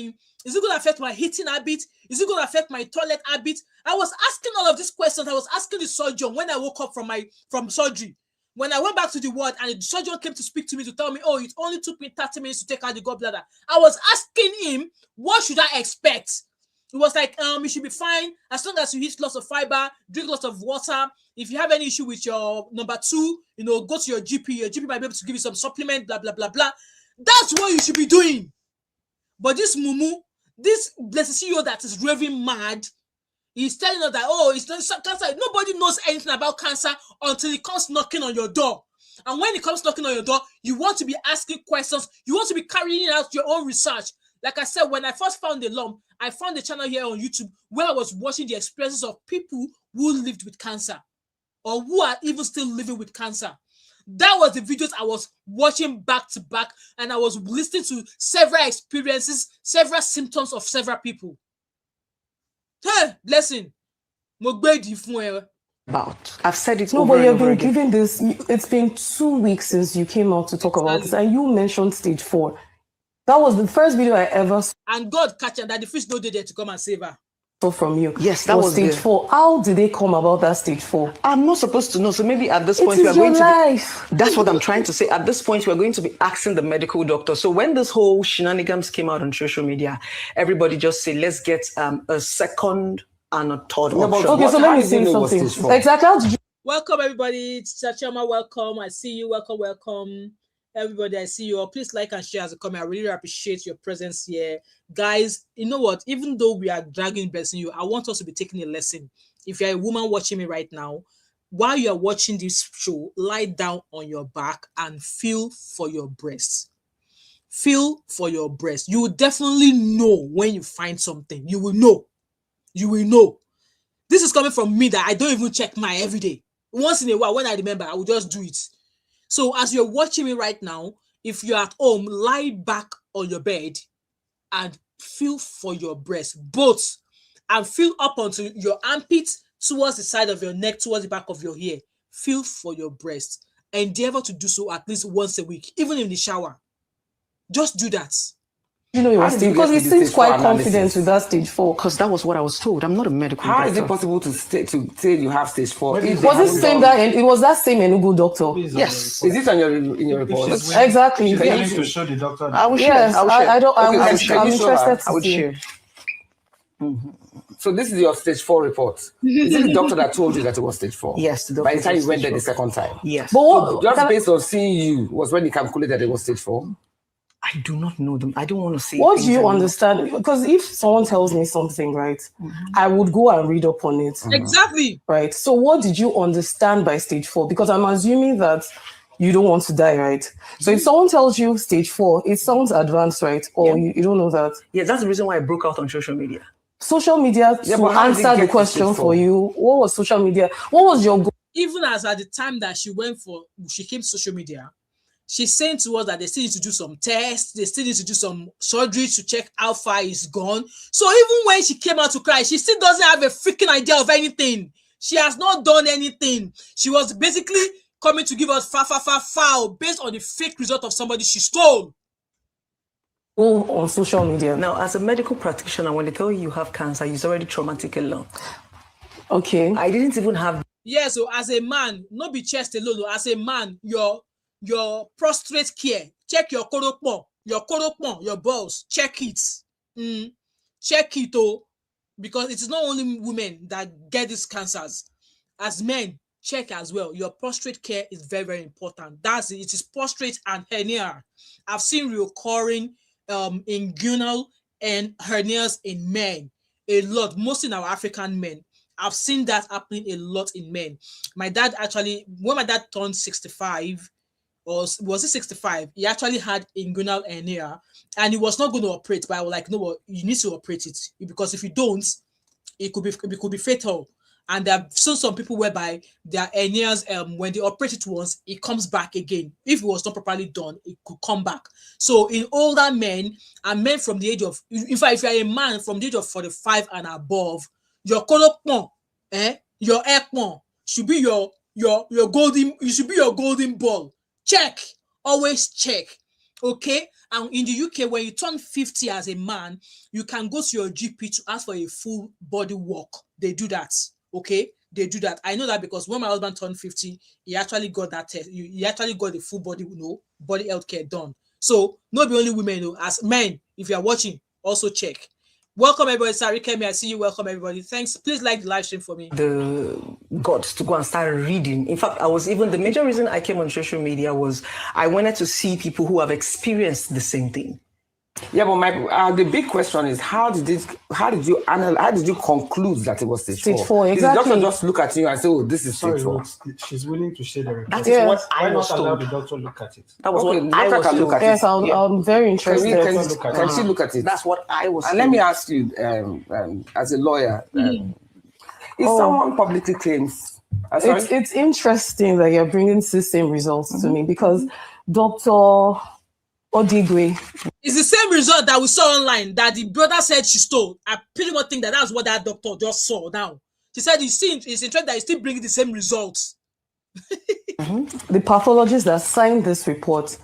eating habit? Is it going to affect my toilet habit? I was asking all of these questions. I was asking the surgeon when I woke up from surgery. When I went back to the ward and the surgeon came to speak to me to tell me, oh, it only took me 30 minutes to take out the gallbladder, I was asking him, what should I expect? It was like, you should be fine as long as you eat lots of fiber, drink lots of water. If you have any issue with your number 2, go to your GP. Your GP might be able to give you some supplement, blah, blah, blah, blah. That's what you should be doing. But this mumu, this blessed CEO that is raving mad, he's telling us that, oh, it's not cancer. Nobody knows anything about cancer until it comes knocking on your door. And when it comes knocking on your door, you want to be asking questions. You want to be carrying out your own research. Like I said, when I first found the lump, I found the channel here on YouTube where I was watching the experiences of people who lived with cancer or who are even still living with cancer. That was the videos I was watching back to back, and I was listening to several experiences, several symptoms of several people. Hey, blessing. About. I've said it No, over but and you've over been again. giving this. It's been 2 weeks since you came out to talk about this, and you mentioned stage 4. That was the first video I ever saw. And God catch her that the fish no day there to come and save her. From you. Yes, that was stage 4. How did they come about that stage 4? I'm not supposed to know. So maybe at this point we are going to life. That's what I'm trying to say. At this point, we're going to be asking the medical doctor. So when this whole shenanigans came out on social media, everybody just said, let's get a second and a third option. Okay, so let me say something. Exactly. How did you? Welcome, everybody. It's Chachama. Welcome. I see you. Welcome. Everybody, I see you all. Please like and share as a comment. I really appreciate your presence here. Guys, you know what? Even though we are dragging blessing you, I want us to be taking a lesson. If you're a woman watching me right now, while you're watching this show, lie down on your back and feel for your breasts. Feel for your breast. You will definitely know when you find something. You will know. You will know. This is coming from me that I don't even check my every day. Once in a while, when I remember, I will just do it. So as you're watching me right now, if you're at home, lie back on your bed and feel for your breast, both, and feel up onto your armpit, towards the side of your neck, towards the back of your hair. Feel for your breast. Endeavor to do so at least once a week, even in the shower. Just do that. You know, because he seems quite confident with that stage 4. Because that was what I was told. I'm not a medical doctor. How is it possible to say you have stage 4? Was it same that, and it was that same Enugu doctor? Yes. Is it in your report? Exactly. She's willing to show the doctor. I will share. Yes, I'm interested I would to see. share. So this is your stage 4 report. Is it the doctor that told you that it was stage 4? Yes, the doctor. By the time you went there the second time? Yes. But So just based on seeing you was when he calculated that it was stage 4? I do not know them. I don't want to say. What do you understand? Because if someone tells me something, right, I would go and read up on it. Exactly. Right. So what did you understand by stage 4? Because I'm assuming that you don't want to die, right? So if someone tells you stage 4, it sounds advanced, right? Or you don't know that. Yeah, that's the reason why I broke out on social media. Social media to answer the question for you. What was social media? What was your goal? Even as at the time that she came to social media, she's saying to us that they still need to do some tests, they still need to do some surgery to check how far it's gone. So even when she came out to cry, she still doesn't have a freaking idea of anything. She has not done anything. She was basically coming to give us foul based on the fake result of somebody she stole. On social media. Now, as a medical practitioner, when they tell you have cancer, it's already traumatic alone. Okay. I didn't even have. Yeah, so as a man, not be chest alone. As a man, your prostate care, check your koropon, your balls, check it. Check it, because it is not only women that get these cancers. As men, check as well. Your prostate care is very, very important. It is prostate and hernia. I've seen recurring inguinal and hernias in men a lot, mostly in our African men. I've seen that happening a lot in men. My dad actually, when my dad turned 65, or was it 65? He actually had inguinal hernia, and he was not going to operate. But I was like, no, you need to operate it, because if you don't, it could be fatal. And there are some people whereby their hernias, when they operate it once, it comes back again. If it was not properly done, it could come back. So in older men and men from the age of, in fact, if you're a man from the age of 45 and above, your kolopon, your ekpon should be your golden. You should be your golden ball. Check, always check. Okay, and in the UK, when you turn 50 as a man, you can go to your GP to ask for a full body walk. They do that. Okay, they do that. I know that because when my husband turned 50, he actually got that test. He actually got the full body, body health care done. So not be only women, as men, if you are watching, also check. Welcome everybody, Sarikemi. I see you. Welcome everybody. Thanks. Please like the live stream for me. The guts to go and start reading. In fact, the major reason I came on social media was I wanted to see people who have experienced the same thing. Yeah, but the big question is how did you conclude that it was stage 4? Exactly. Did the doctor just look at you and say, "Oh, this is stage 4"? She's willing to share the report. That is what I was Why not allow told. the doctor look at it? That was Okay, what the I doctor was can look told. at it. Yes, I'm very interested. Can she look at it? That's what I was And told. let me ask you, as a lawyer, if someone publicly claims, it's interesting that you're bringing the same results to me, because Dr. Odigwe. It's the same result that we saw online that the brother said she stole. I pretty much think that that's what that doctor just saw now. She said it's interesting that he's still bringing the same results. The pathologist that signed this report,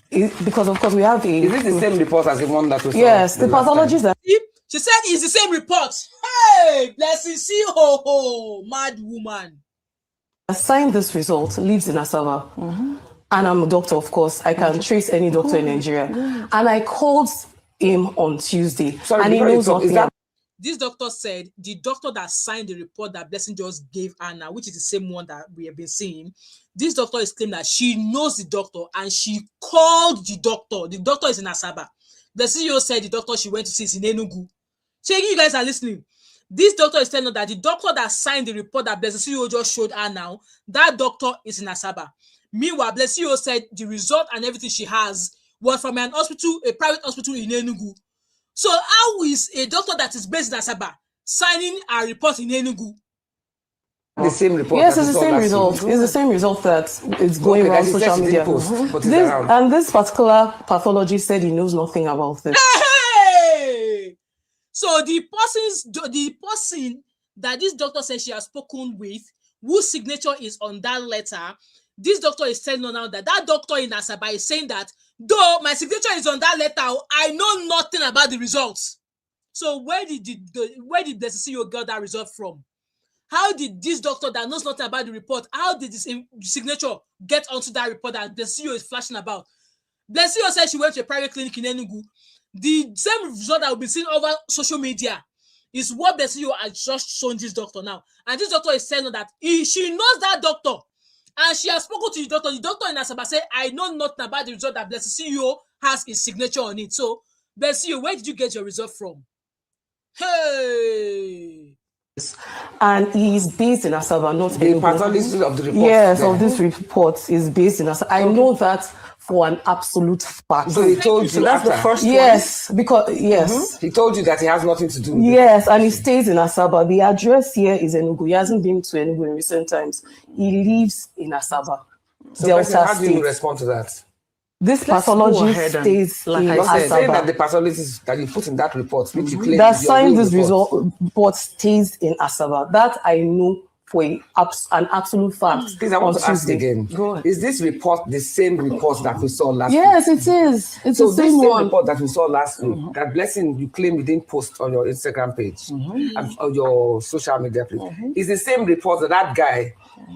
because of course we have a... Is it the same report as the one that we saw? Yes, the pathologist that... She said it's the same report. Hey, BlessingCEO, mad woman. Signed this result lives in Asaba. And I'm a doctor, of course. I can trace any doctor in Nigeria. And I called him on Tuesday. And he knows nothing. This doctor said the doctor that signed the report that Blessing just gave Anna, which is the same one that we have been seeing, this doctor is claiming that she knows the doctor and she called the doctor. The doctor is in Asaba. The CEO said the doctor she went to see is in Enugu. So you guys are listening. This doctor is telling us that the doctor that signed the report that BlessingCEO just showed her now, that doctor is in Asaba. Meanwhile, BlessingCEO said the result and everything she has was from an hospital, a private hospital in Enugu. So how is a doctor that is based in Asaba signing a report in Enugu? The same report. Yes, it's the same result. It's the same result that is going around social media. And this particular pathologist said he knows nothing about this. Hey! So the person that this doctor says she has spoken with, whose signature is on that letter, this doctor is telling her now that doctor in Asaba is saying that though my signature is on that letter, I know nothing about the results. So where did the CEO get that result from? How did this doctor that knows nothing about the report, how did this signature get onto that report that the CEO is flashing about? The CEO said she went to a private clinic in Enugu. The same result that we've been seeing over social media is what the CEO has just shown this doctor now. And this doctor is saying that she knows that doctor. And she has spoken to the doctor. The doctor in Asaba said, I know nothing about the result that BlessingCEO has his signature on it. So, BlessingCEO, where did you get your result from? Hey! And he is based in Asaba, not the pathologist of the report. Yes, of this report is based in Asaba. I know that for an absolute fact. So he told you so that's the first one? Yes, because he told you that he has nothing to do with it. And he stays in Asaba. The address here is Enugu. He hasn't been to Enugu in recent times. He lives in Asaba. So how do you respond to that? This pathologist stays in Asaba. Saying that the pathologist that you put in that report, which you claim that signed this report stays in Asaba. That I know for an absolute fact. Please, I want to ask again. Is this report the same report that we saw last week? Yes, it is. It's the same one. Report that we saw last week, that Blessing you claim you didn't post on your Instagram page and on your social media page, is the same report that guy,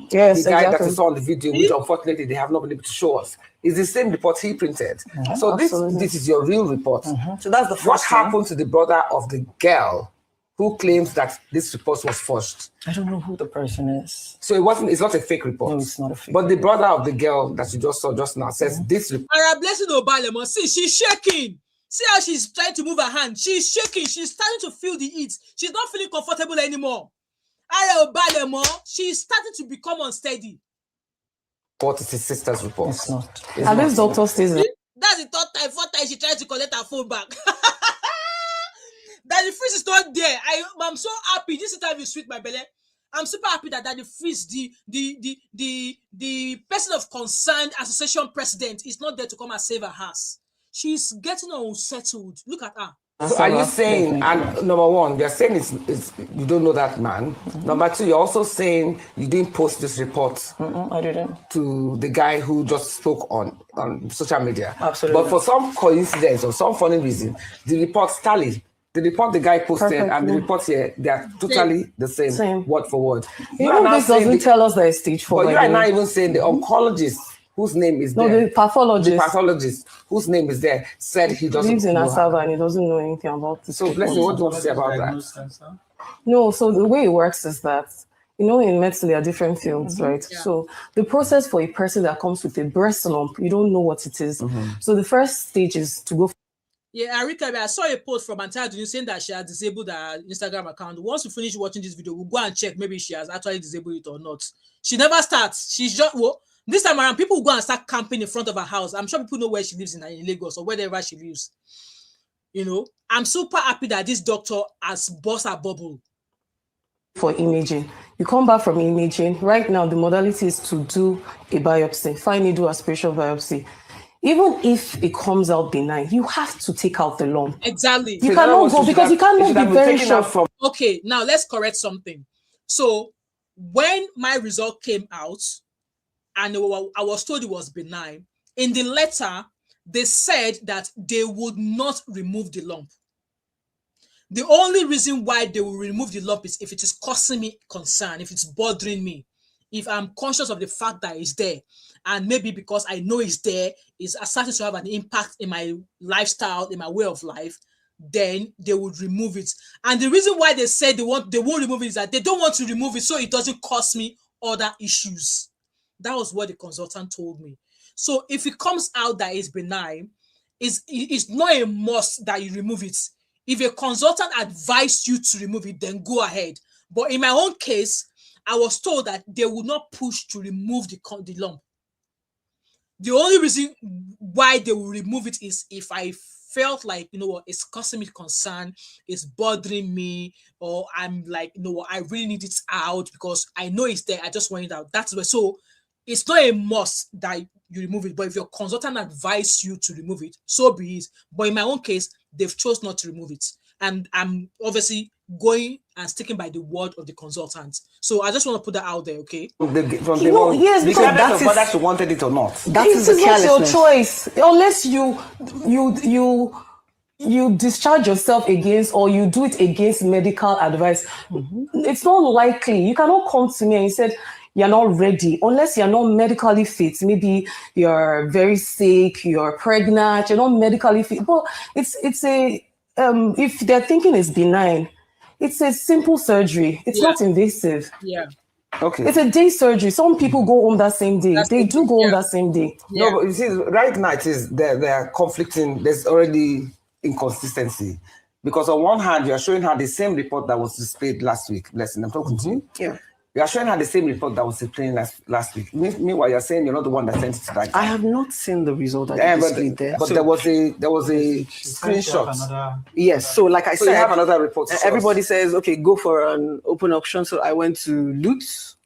the guy that we saw on the video, which unfortunately they have not been able to show us, is the same report he printed. So this is your real report. So that's the first What happened to the brother of the girl who claims that this report was forged? I don't know who the person is. So it's not a fake report. No, it's not a fake. But the brother of the girl that you just saw just now says this report. Blessing Obalemo, see, she's shaking. See how she's trying to move her hand. She's shaking. She's starting to feel the heat. She's not feeling comfortable anymore. Obalemo, she's starting to become unsteady. What is his sister's report? It's not. And this doctor says that's the third time, fourth time she tried to collect her phone back. That the freeze is not there. I'm so happy. This interview is sweet my belly. I'm super happy that the freeze, the person of concerned association president is not there to come and save her house. She's getting unsettled. Look at her. So are you saying, and number one, you're saying it's you don't know that man. Number two, you're also saying you didn't post this report I didn't. to the guy who just spoke on social media. Absolutely. But for some coincidence or some funny reason, the reports tally. The report the guy posted and the report here, they are totally the same, word for word. You know, this doesn't tell us that it's stage 4. But you are not even saying the oncologist whose name is there. No, the pathologist. The pathologist whose name is there said he doesn't lives in know Asaba and he doesn't know anything about this. So, Blessing, what do you want to say about that? No, so the way it works is that, you know, in medicine, there are different fields, right? Yeah. So the process for a person that comes with a breast lump, you don't know what it is. So the first stage is to go. Yeah, Arika, I saw a post from Antara saying that she has disabled her Instagram account. Once you finish watching this video, we'll go and check maybe she has actually disabled it or not. She never starts. She's just, well, this time around, people will go and start camping in front of her house. I'm sure people know where she lives in Lagos or wherever she lives. You know, I'm super happy that this doctor has burst her bubble. For imaging, you come back from imaging. Right now, the modality is to do a biopsy, fine needle aspiration biopsy. Even if it comes out benign, you have to take out the lump. Exactly. You cannot go because you cannot be very sure. Okay, now let's correct something. So when my result came out and I was told it was benign, in the letter, they said that they would not remove the lump. The only reason why they will remove the lump is if it is causing me concern, if it's bothering me, if I'm conscious of the fact that it's there, and maybe because I know it's there, it's starting to have an impact in my lifestyle, in my way of life, then they would remove it. And the reason why they said they won't remove it is that they don't want to remove it so it doesn't cause me other issues. That was what the consultant told me. So if it comes out that it's benign, it's not a must that you remove it. If a consultant advised you to remove it, then go ahead. But in my own case, I was told that they would not push to remove the lump. The only reason why they will remove it is if I felt like, you know what, it's causing me concern, it's bothering me, or I'm like, you know what, I really need it out because I know it's there, I just want it out. That's why. So it's not a must that you remove it, but if your consultant advised you to remove it, so be it. But in my own case, they've chose not to remove it. And I'm obviously going and sticking by the word of the consultant. So I just want to put that out there, okay? Yes, because that is whether she wanted it or not. That is not your choice, unless you discharge yourself against or you do it against medical advice. It's not likely. You cannot come to me and you said you're not ready unless you're not medically fit. Maybe you're very sick, you're pregnant, you're not medically fit. But it's a if they're thinking it's benign, it's a simple surgery. It's not invasive. Yeah. Okay. It's a day surgery. Some people go home that same day. They do go home that same day. No, but you see, right now it is they are conflicting. There's already inconsistency. Because on one hand, you're showing her the same report that was displayed last week. Blessing, I'm talking to you. Yeah. You are showing her the same report that was displayed last week. Meanwhile, you're saying you're not the one that sent it to that. I have not seen the result that you displayed there. But so, there was a screenshot. Yes. So like I said, you have another report. Everybody says, okay, go for an open auction. So I went to Lutz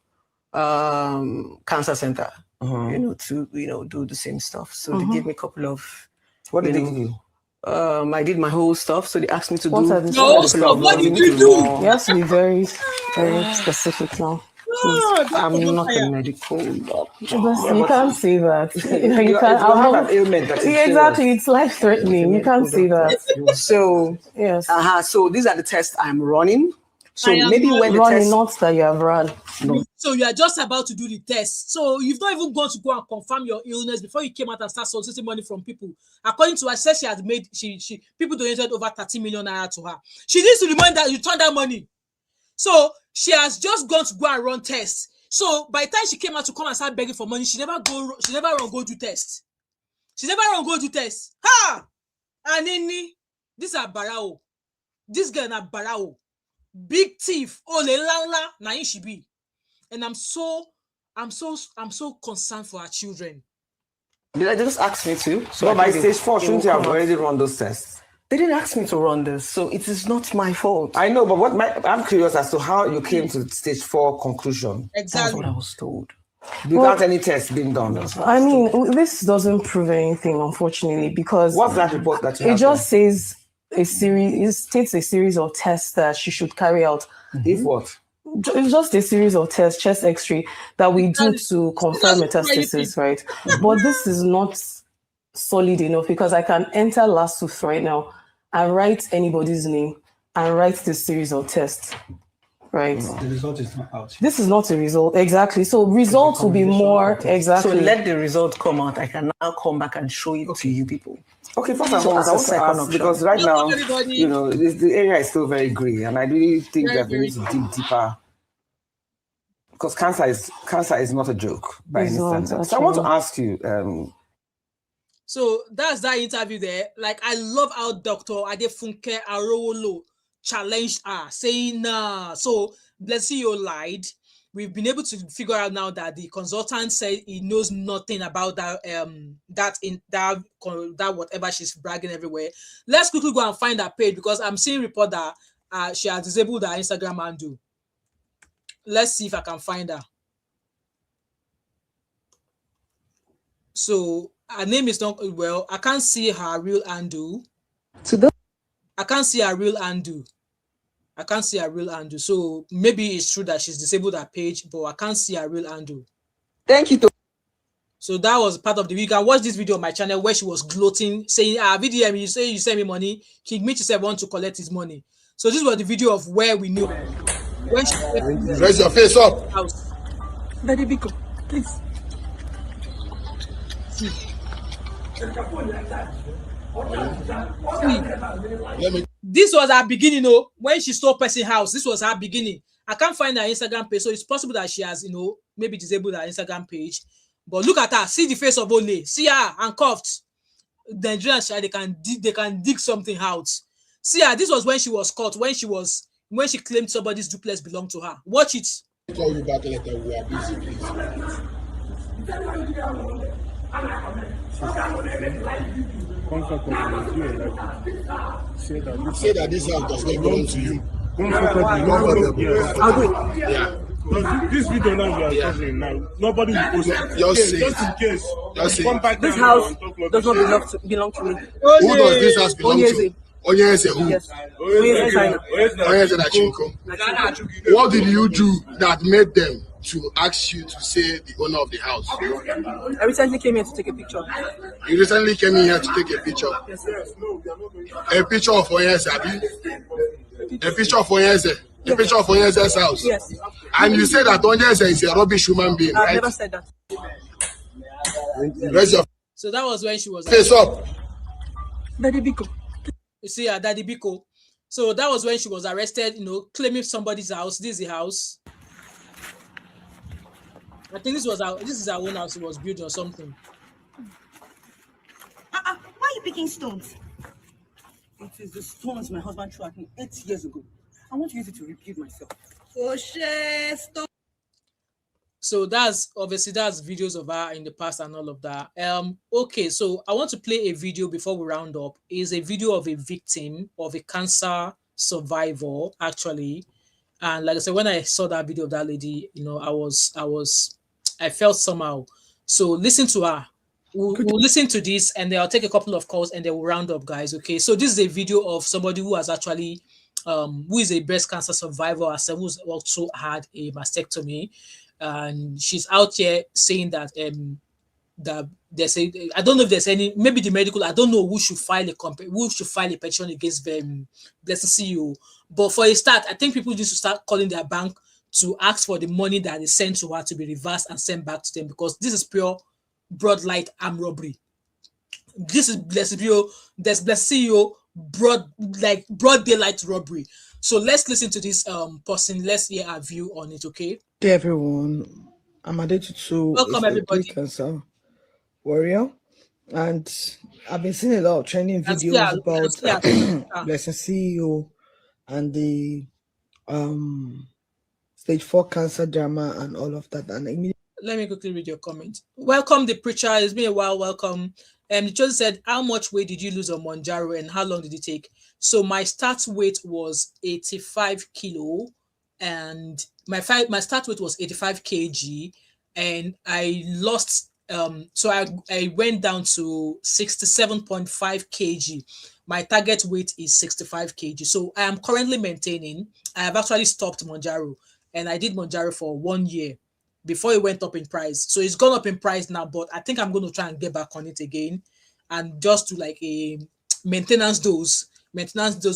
Cancer Center, to do the same stuff. So they gave me a couple of. What did they give you? I did my whole stuff, so they asked me to do. What did you do? You have to be very, very specific now. I'm not a medical doctor. You can't say that. You have an ailment that is exactly. It's life-threatening. You can't say that. So yes. So these are the tests I'm running. So maybe when the running, not that you have run. No. So you are just about to do the test. So you've not even gone to go and confirm your illness before you came out and start soliciting money from people. According to her, said she has made people donated over 30 million naira to her. She needs to remind that you return that money. So she has just gone to go and run tests. So by the time she came out to come and start begging for money, she never run go do tests. She never run go do tests. Ha! Anini, this is Barao. This girl na Barao. Big thief. Oh, lelala, na she be. And I'm so concerned for our children. Did I just ask me to? So by stage 4, shouldn't you have already run those tests? They didn't ask me to run this, so it is not my fault. I know, but I'm curious as to how you came to stage 4 conclusion. Exactly. That's what I was told. Without any tests being done. I mean, this doesn't prove anything, unfortunately, because what's that report that you have? It just says it states a series of tests that she should carry out. If what? It's just a series of tests, chest X-ray, that we do to confirm metastasis, right? But this is not solid enough because I can enter LASUF right now and write anybody's name and write this series of tests, right? The result is not out. This is not a result, exactly. So results will be more, exactly. So let the result come out. I can now come back and show it to you people. Okay, first and foremost, I want to ask, because right now, the area is still very grey, and I really think that we need to dig deeper. Because cancer is not a joke by any standard. So I want to ask you, So that's that interview there. Like, I love how Dr. Adefunke Arowolo challenged her, saying, nah. So BlessingCEO lied. We've been able to figure out now that the consultant said he knows nothing about that that whatever she's bragging everywhere. Let's quickly go and find her page, because I'm seeing report that she has disabled her Instagram handle. Let's see if I can find her. So her name is not, well, I can't see her real handle. I can't see her real handle. I can't see her real handle. So maybe it's true that she's disabled her page, but I can't see her real handle. Thank you. So that was part of the video. You can watch this video on my channel where she was gloating, saying, VDM, you say you send me money. King Mitch said want to collect his money. So this was the video of where we knew when she raise your face up. House. Daddy Biko, please. See. This was her beginning, when she stole person house. This was her beginning. I can't find her Instagram page, so it's possible that she has, maybe disabled her Instagram page. But look at her. See the face of Ole. See her handcuffed. The Nigerians, they can dig something out. See her. This was when she was caught. When she claimed somebody's duplex belonged to her. Watch it. Call you back later. We are busy, please. Say that this house does not belong to you. Yeah. This video now we are covering now. Nobody will post it. Just in case. This house does not belong to me. Who does this house belong to? Onyeze who? Yes. Onyeze Nachinko. What did you do that made them to ask you to say the owner of the house? I recently came here to take a picture. You recently came in here to take a picture? Yes. A picture of Onyeze, Abi? A picture of Onyeze? A picture of Onyeze's house? Yes. And you say that Onyeze is a rubbish human being, right? I've never said that. Raise your So that was when she was face up. Daddy Biko. You see her, Daddy Biko. So that was when she was arrested, claiming somebody's house. This is the house. I think this is her own house. It was built or something. Why are you picking stones? It is the stones my husband threw at me 8 years ago. I want to use it to rebuild myself. Oh, shit, stone. So that's videos of her in the past and all of that. Okay, so I want to play a video before we round up. It's a video of a victim of a cancer survivor, actually. And like I said, when I saw that video of that lady, I felt somehow. So listen to her. We'll listen to this, and then I'll take a couple of calls, and then we'll round up, guys. Okay. So this is a video of somebody who has actually, who is a breast cancer survivor, who's also had a mastectomy, and she's out here saying that that there's I don't know if there's any, maybe the medical, I don't know who should file a petition against BlessingCEO. But for a start, I think people need to start calling their bank to ask for the money that is sent to her to be reversed and sent back to them, because this is pure broad light armed robbery. This is BlessingCEO broad daylight robbery. So let's listen to this person. Let's hear our view on it. Okay. Hey everyone, I'm Adetutu. Welcome everybody. Cancer warrior, and I've been seeing a lot of training videos about BlessingCEO and the stage 4 cancer drama and all of that. And let me quickly read your comment. Welcome, the preacher. It's been a while. Welcome. The chosen said, how much weight did you lose on Monjaro and how long did it take? So my start weight was 85 kilo, and my start weight was 85 kg, and I lost. So I went down to 67.5 kg. My target weight is 65 kg. So I am currently maintaining. I have actually stopped Monjaro, and I did Monjaro for 1 year before it went up in price. So it's gone up in price now, but I think I'm going to try and get back on it again and just do like a maintenance dose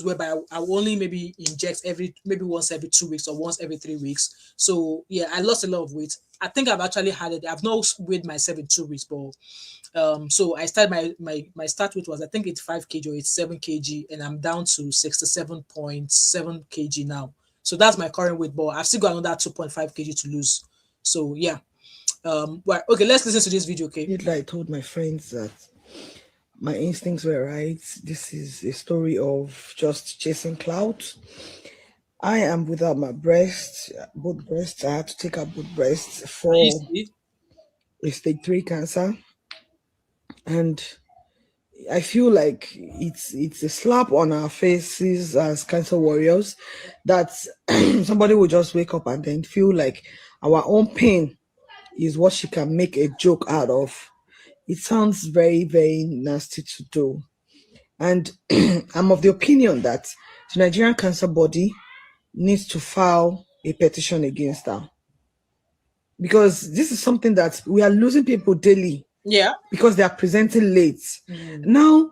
whereby I will only maybe inject once every 2 weeks or once every 3 weeks. So yeah, I lost a lot of weight. I think I've actually had it. I've not weighed myself in 2 weeks, but so I started my start weight was I think 85 kg or 87 kg, and I'm down to 67.7 kg now. So that's my current weight, but I've still got another 2.5 kg to lose. So yeah. Well, okay, let's listen to this video, okay? I told my friends that My instincts were right. This is a story of just chasing clout. I am without my breasts, both breasts. I had to take out both breasts for a stage 3 cancer, and I feel like it's a slap on our faces as cancer warriors that somebody will just wake up and then feel like our own pain is what she can make a joke out of. It sounds very, very nasty to do. And I'm of the opinion that the Nigerian Cancer Body needs to file a petition against her. Because this is something that we are losing people daily. Yeah. Because they are presenting late. Now,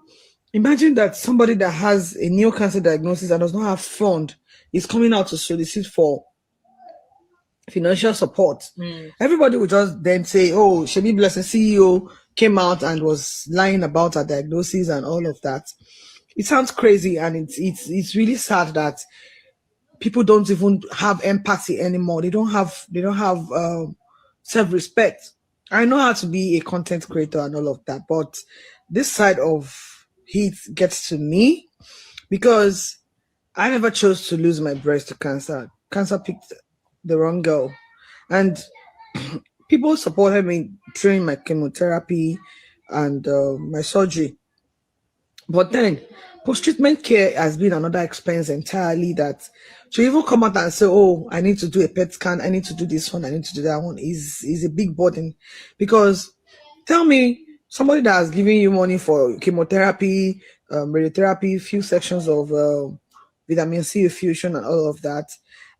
imagine that somebody that has a new cancer diagnosis and does not have fund is coming out to solicit for financial support. Everybody would just then say, oh, Shebi Blessing CEO came out and was lying about her diagnosis and all of that. It sounds crazy, and it's really sad that people don't even have empathy anymore. They don't have self-respect. I know how to be a content creator and all of that, but this side of it gets to me because I never chose to lose my breast to cancer. Cancer picked the wrong girl. And people supported me during my chemotherapy and my surgery. But then post-treatment care has been another expense entirely, that to even come out and say, oh, I need to do a PET scan, I need to do this one, I need to do that one is a big burden. Because tell me, somebody that has given you money for chemotherapy, radiotherapy, few sections of vitamin C infusion and all of that,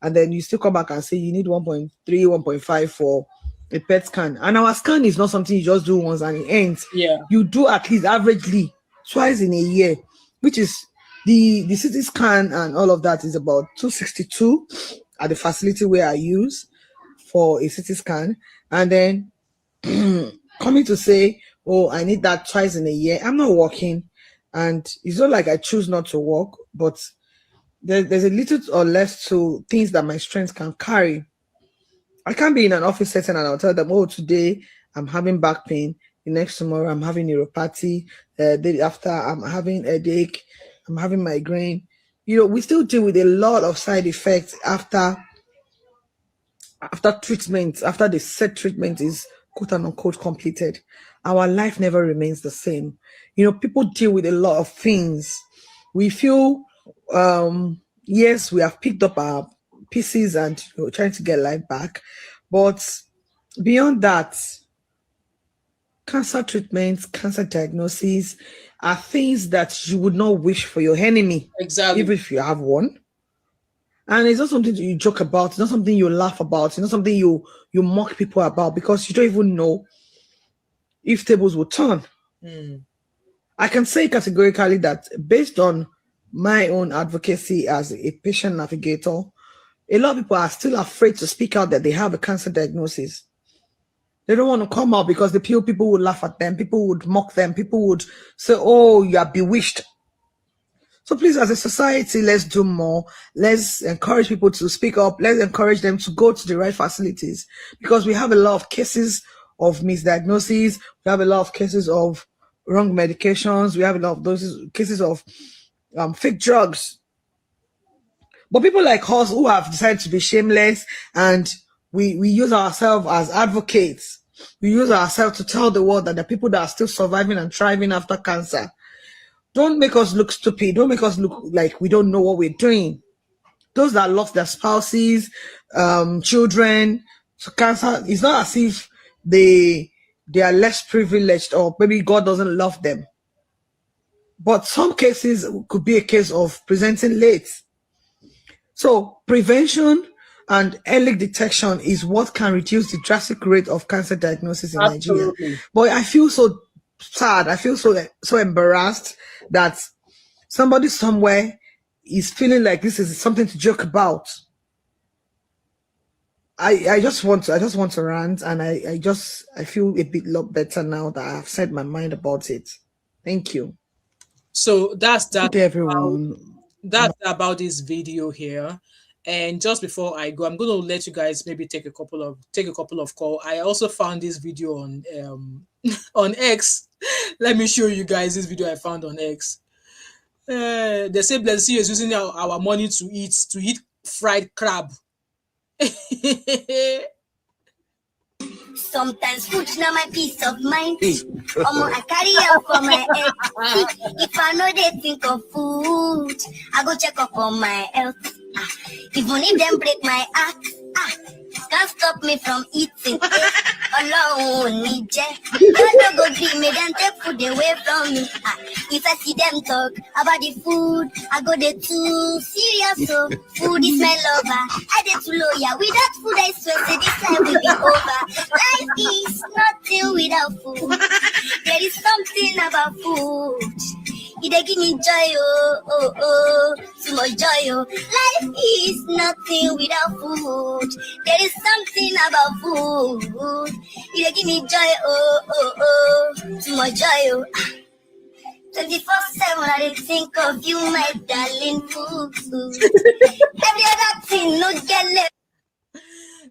and then you still come back and say you need 1.3, 1.5 for a PET scan. And our scan is not something you just do once and it ends. Yeah. You do at least averagely twice in a year, which is the CT scan and all of that is about 262 at the facility where I use for a CT scan. And then coming to say, oh, I need that twice in a year. I'm not working. And it's not like I choose not to work, but there's a little or less to things that my strength can carry. I can't be in an office setting and I'll tell them, oh, today I'm having back pain. The next tomorrow I'm having neuropathy. The day after I'm having a headache. I'm having migraine. You know, we still deal with a lot of side effects after treatment, after the set treatment is quote unquote completed. Our life never remains the same. You know, people deal with a lot of things. We feel, yes, we have picked up our pieces and trying to get life back. But beyond that, cancer treatments, cancer diagnoses are things that you would not wish for your enemy. Exactly. Even if you have one. And it's not something you joke about. It's not something you laugh about. It's not something you mock people about, because you don't even know if tables will turn. I can say categorically that based on my own advocacy as a patient navigator, a lot of people are still afraid to speak out that they have a cancer diagnosis. They don't want to come out because they feel people would laugh at them. People would mock them. People would say, oh, you are bewitched. So please, as a society, let's do more. Let's encourage people to speak up. Let's encourage them to go to the right facilities, because we have a lot of cases of misdiagnoses. We have a lot of cases of wrong medications. We have a lot of those cases of fake drugs. But people like us who have decided to be shameless, and we use ourselves as advocates. We use ourselves to tell the world that the people that are still surviving and thriving after cancer. Don't make us look stupid. Don't make us look like we don't know what we're doing. Those that lost their spouses, children to cancer, it's not as if they are less privileged or maybe God doesn't love them. But some cases could be a case of presenting late. So prevention and early detection is what can reduce the drastic rate of cancer diagnosis in Nigeria. But I feel so sad. I feel so embarrassed that somebody somewhere is feeling like this is something to joke about. I just want to rant, and I feel a bit lot better now that I've said my mind about it. Thank you. So that's that. Good everyone. That's about this video here. And just before I go, I'm going to let you guys maybe take a couple of calls. I also found this video on on X. Let me show you guys this video I found on X. They say BlessingCEO is using our money to eat fried crab. Sometimes food's not my peace of mind. I carry out for my head. If I know they think of food, I go check up on my health. Even if them break my heart, can't stop me from eating. Alone, need don't go dream me, then take food away from me. If I see them talk about the food, I go there too serious. So food is my lover. I did too loyal. Without food, I swear to this life will be over. Life is nothing without food. There is something about food. It give me joy, so much joy, Life is nothing without food. There is something about food. It give me joy, so much joy, 24/7, I didn't think of you, my darling food. Every other thing, no get left.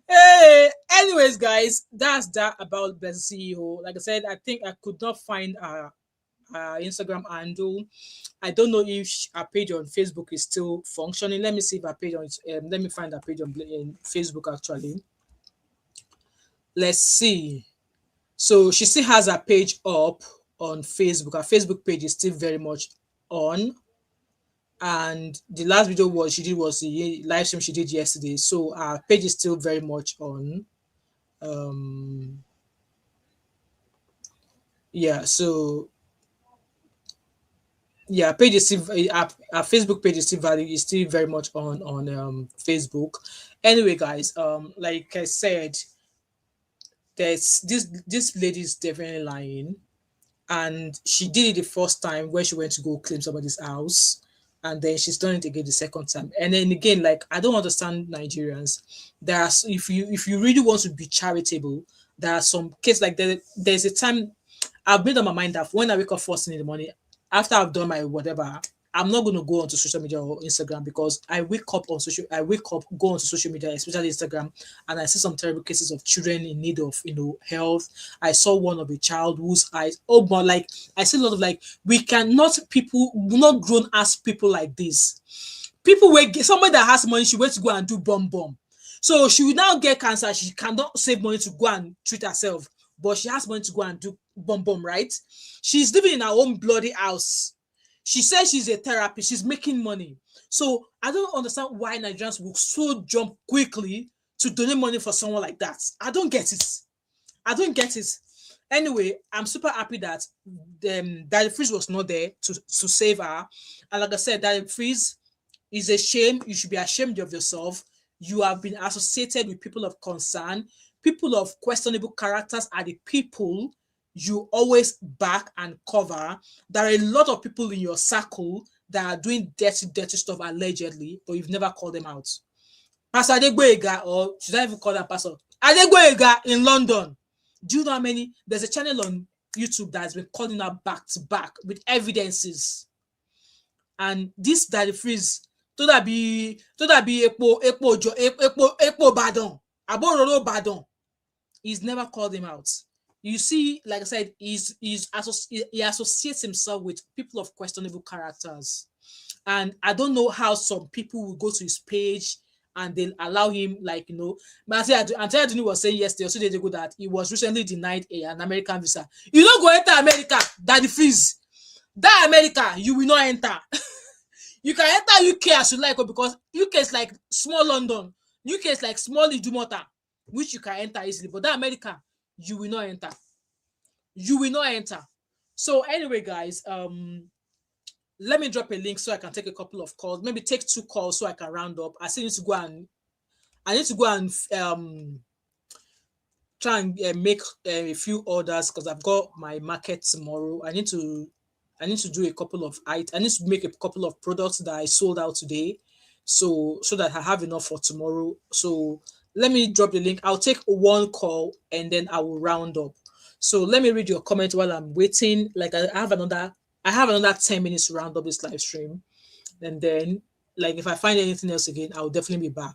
Hey, anyways, guys, that's that about BlessingCEO. Like I said, I think I could not find Instagram handle. I don't know if our page on Facebook is still functioning. Let me see if our page on let me find our page on Facebook actually. Let's see. So she still has her page up on Facebook. Her Facebook page is still very much on. And the last video she did was the live stream she did yesterday. So our page is still very much on. Yeah, so yeah, page is still our Facebook page is still very much on Facebook. Anyway, guys, like I said, there's this lady is definitely lying, and she did it the first time when she went to go claim somebody's house, and then she's done it again the second time. And then again, like, I don't understand Nigerians. There's if you really want to be charitable, there are some cases like there's a time I've made up my mind that when I wake up first thing in the morning, after I've done my whatever, I'm not going to go onto social media or Instagram, because I wake up, go onto social media, especially Instagram, and I see some terrible cases of children in need of, health. I saw one of a child whose eyes, but like, I see a lot of, like, we cannot, people, not grown as people like this. People where somebody that has money, she went to go and do bomb. So she will now get cancer. She cannot save money to go and treat herself, but she has money to go and do bomb, right? She's living in her own bloody house. She says she's a therapist. She's making money. So I don't understand why Nigerians will so jump quickly to donate money for someone like that. I don't get it. Anyway, I'm super happy that Daddy Freeze was not there to save her. And like I said, Daddy Freeze is a shame. You should be ashamed of yourself. You have been associated with people of concern. People of questionable characters are the people you always back and cover. There are a lot of people in your circle that are doing dirty stuff allegedly, but you've never called them out. Pastor Adegboyega, or should I even call that Pastor Adegboyega in London? Do you know how many? There's a channel on YouTube that has been calling out back to back with evidences. And this Daddy Freeze, to that be Epo Badon, Abororo Badon, he's never called him out. You see, like I said, he associates himself with people of questionable characters. And I don't know how some people will go to his page and they'll allow him, like, Anthony was saying yesterday or 2 days ago that he was recently denied an American visa. You don't go enter America, Daddy Freeze. That America, you will not enter. You can enter UK as you like, because UK is like small London. UK is like small Idumota, which you can enter easily. But that America, you will not enter. You will not enter. So anyway, guys, let me drop a link so I can take a couple of calls. Maybe take 2 calls so I can round up. I need to go and try and make a few orders, because I've got my market tomorrow. I need to do a couple of I need to make a couple of products that I sold out today, so that I have enough for tomorrow. So let me drop the link. I'll take 1 call and then I will round up. So let me read your comment while I'm waiting. Like, I have another 10 minutes to round up this live stream, and then, like, if I find anything else again, I'll definitely be back.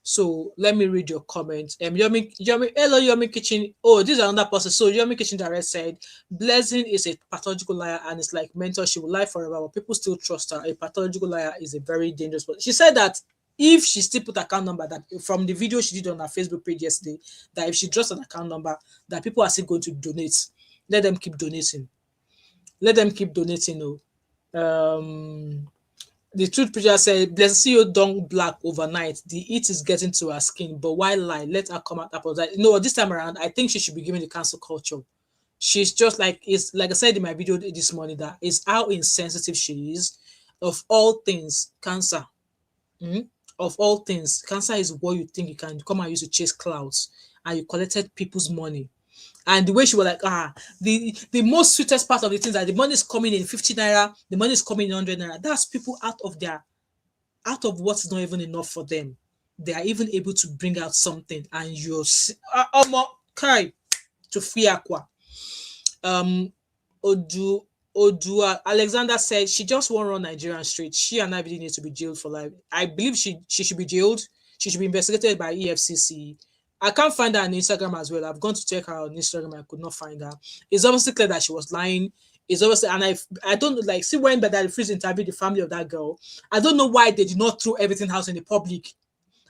So let me read your comment. Yomi, hello, Yomi Kitchen. Oh, this is another person. So Yomi Kitchen Direct said, Blessing is a pathological liar and it's like mentor. She will lie forever, but people still trust her. A pathological liar is a very dangerous person. She said that if she still put account number, that from the video she did on her Facebook page yesterday, that if she drops an account number, that people are still going to donate. Let them keep donating. Let them keep donating. The truth preacher said, BlessingCEO don't black overnight. The heat is getting to her skin, but why lie? Let her come out apologize. No, this time around, I think she should be given the cancel culture. She's just like, it's like I said in my video this morning, that is how insensitive she is. Of all things, cancer. Of all things, cancer is what you think you can come and use to chase clouds, and you collected people's money. And the way she was like, the most sweetest part of the thing that the money is coming in 50 naira, the money is coming in 100 naira. That's people out of what's not even enough for them. They are even able to bring out something, and you're to free aqua. Odua Alexander said she just won't run Nigerian straight. She and IBD need to be jailed for life. I believe she should be jailed. She should be investigated by EFCC. I can't find her on Instagram as well. I've gone to check her on Instagram. I could not find her. It's obviously clear that she was lying. It's obviously, and I don't like, see when Badal Freeze interviewed the family of that girl. I don't know why they did not throw everything out in the public.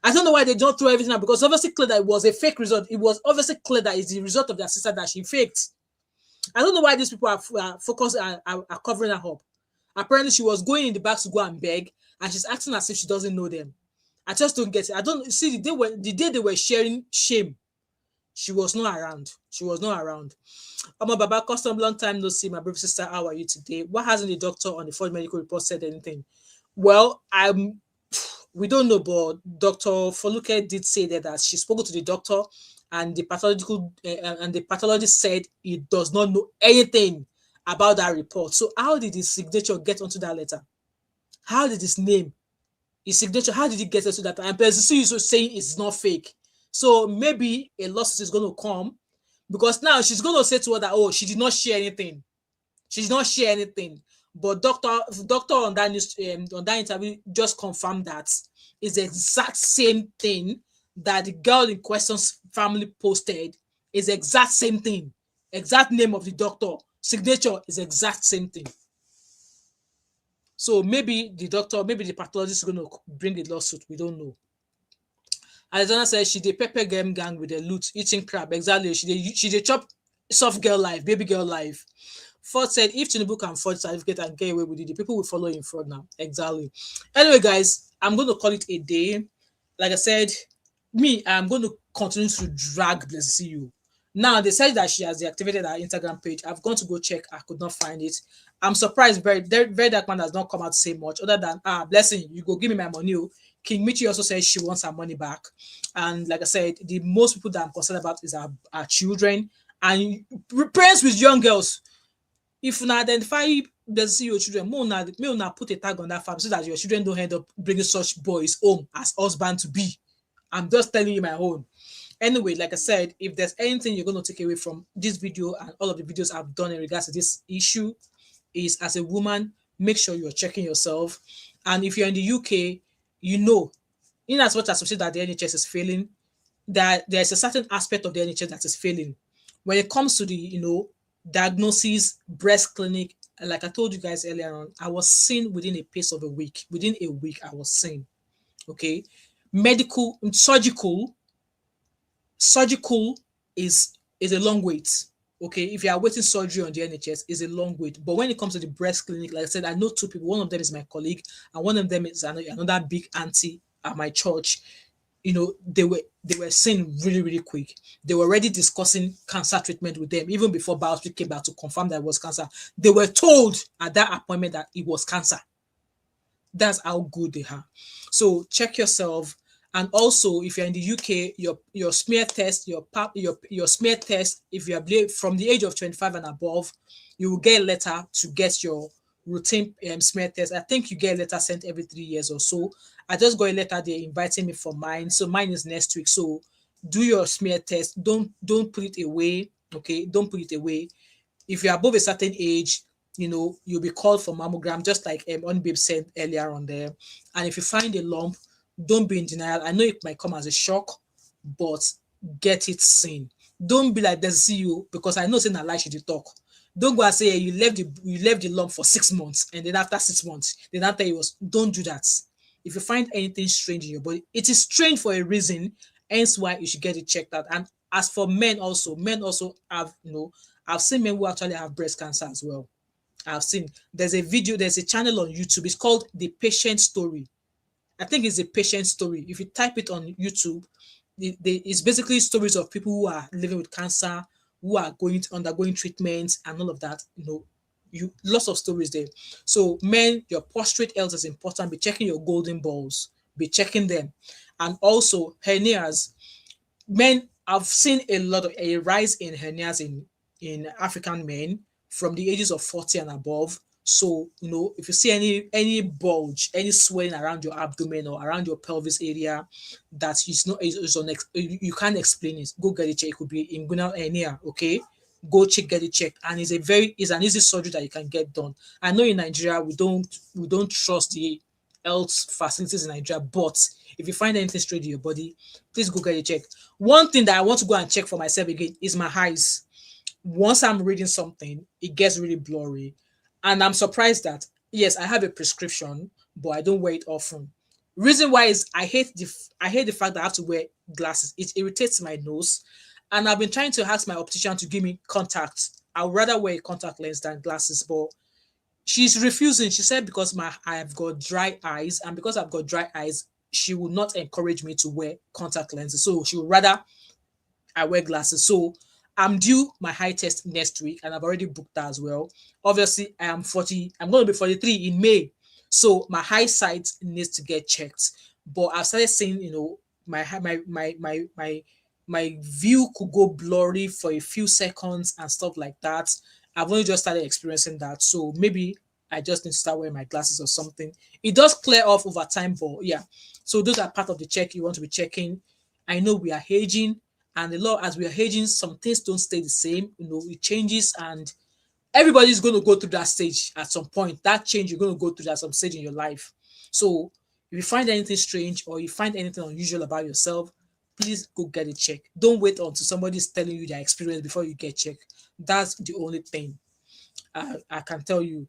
I don't know why they don't throw everything out, because it's obviously clear that it was a fake result. It was obviously clear that it's the result of their sister that she faked. I don't know why these people are focused are covering her up. Apparently, she was going in the back to go and beg, and she's acting as if she doesn't know them. I just don't get it. I don't see the day they were sharing shame. She was not around. She was not around. Baba, custom, long time no see. My brother sister, how are you today? Why hasn't the doctor on the forged medical report said anything? Well, we don't know, but Dr. Foluke did say that she spoke to the doctor, and the pathologist said he does not know anything about that report. So how did his signature get onto that letter? How did his name, his signature, how did he get into that? And BlessingCEO is saying it's not fake. So maybe a lawsuit is going to come, because now she's going to say to her that, oh, she did not share anything. She did not share anything. But doctor on that news, on that interview just confirmed that it's the exact same thing that the girl in question's family posted. Is the exact same thing. Exact name of the doctor. Signature is exact same thing. So maybe the doctor, maybe the pathologist is going to bring a lawsuit. We don't know. Alexander says she did pepper game gang with the loot, eating crab. Exactly. She did chop soft girl life, baby girl life. Ford said if Tinubu can forge certificate and get away with it, the people will follow in fraud now. Exactly. Anyway, guys, I'm going to call it a day. Like I said, I'm going to continue to drag BlessingCEO. Now, they said that she has deactivated her Instagram page. I've gone to go check. I could not find it. I'm surprised very Dark Man has not come out to say much other than, Blessing, you go give me my money. King Michi also says she wants her money back. And like I said, the most people that I'm concerned about is our children and parents with young girls. If you identify BlessingCEO children, may not put a tag on that farm so that your children don't end up bringing such boys home as husband to be. I'm just telling you my own. Anyway, like I said, if there's anything you're going to take away from this video and all of the videos I've done in regards to this issue, is as a woman, make sure you're checking yourself. And if you're in the UK, you know, in as much as we say that the NHS is failing, that there's a certain aspect of the NHS that is failing. When it comes to the, diagnosis, breast clinic, like I told you guys earlier on, I was seen within a pace of a week. Within a week, I was seen. Okay. Medical, surgical is a long wait. Okay, if you are waiting surgery on the NHS, is a long wait. But when it comes to the breast clinic, like I said, I know two people. One of them is my colleague, and one of them is another big auntie at my church. They were seen really, really quick. They were already discussing cancer treatment with them even before biopsy came back to confirm that it was cancer. They were told at that appointment that it was cancer. That's how good they are. So check yourself. And also, if you're in the UK, your smear test, your smear test, if you are from the age of 25 and above, you will get a letter to get your routine smear test. I think you get a letter sent every 3 years or so. I just got a letter there inviting me for mine. So mine is next week. So do your smear test. Don't put it away. Okay, don't put it away. If you're above a certain age, you'll be called for mammogram, just like Onbabe said earlier on there. And if you find a lump, Don't be in denial. I know it might come as a shock, but get it seen. Don't be like the CEO, because I know saying a lie should you talk. Don't go and say you left the lump for 6 months, and then after 6 months, then after it was. Don't do that. If you find anything strange in your body, it is strange for a reason, hence why you should get it checked out. And as for men also have, I've seen men who actually have breast cancer as well. I've seen there's a channel on YouTube. It's called The Patient Story. I think it's a patient story. If you type it on YouTube, it's basically stories of people who are living with cancer, who are undergoing treatments and all of that. Lots of stories there. So men, your prostate health is important. Be checking your golden balls. Be checking them. And also hernias. Men, I've seen a rise in hernias in African men from the ages of 40 and above. So, if you see any bulge, any swelling around your abdomen or around your pelvis area that you can't explain it, go get it checked. It could be inguinal hernia, okay? Go get it checked. And it's an easy surgery that you can get done. I know in Nigeria we don't trust the health facilities in Nigeria, but if you find anything strange in your body, please go get it checked. One thing that I want to go and check for myself again is my eyes. Once I'm reading something, it gets really blurry. And I'm surprised that, yes, I have a prescription, but I don't wear it often. Reason why is I hate the fact that I have to wear glasses. It irritates my nose. And I've been trying to ask my optician to give me contacts. I would rather wear a contact lens than glasses, but she's refusing. She said because I have got dry eyes, and because I've got dry eyes, she will not encourage me to wear contact lenses. So she would rather I wear glasses. So I'm due my eye test next week, and I've already booked that as well. Obviously, I'm going to be 43 in May. So my eyesight needs to get checked. But I've started seeing, my view could go blurry for a few seconds and stuff like that. I've only just started experiencing that. So maybe I just need to start wearing my glasses or something. It does clear off over time, but yeah. So those are part of the check you want to be checking. I know we are aging. And as we are aging, some things don't stay the same. It changes, and everybody's going to go through that stage at some point. That change, you're going to go through that at some stage in your life. So if you find anything strange or you find anything unusual about yourself, please go get it checked. Don't wait until somebody's telling you their experience before you get checked. That's the only thing I can tell you.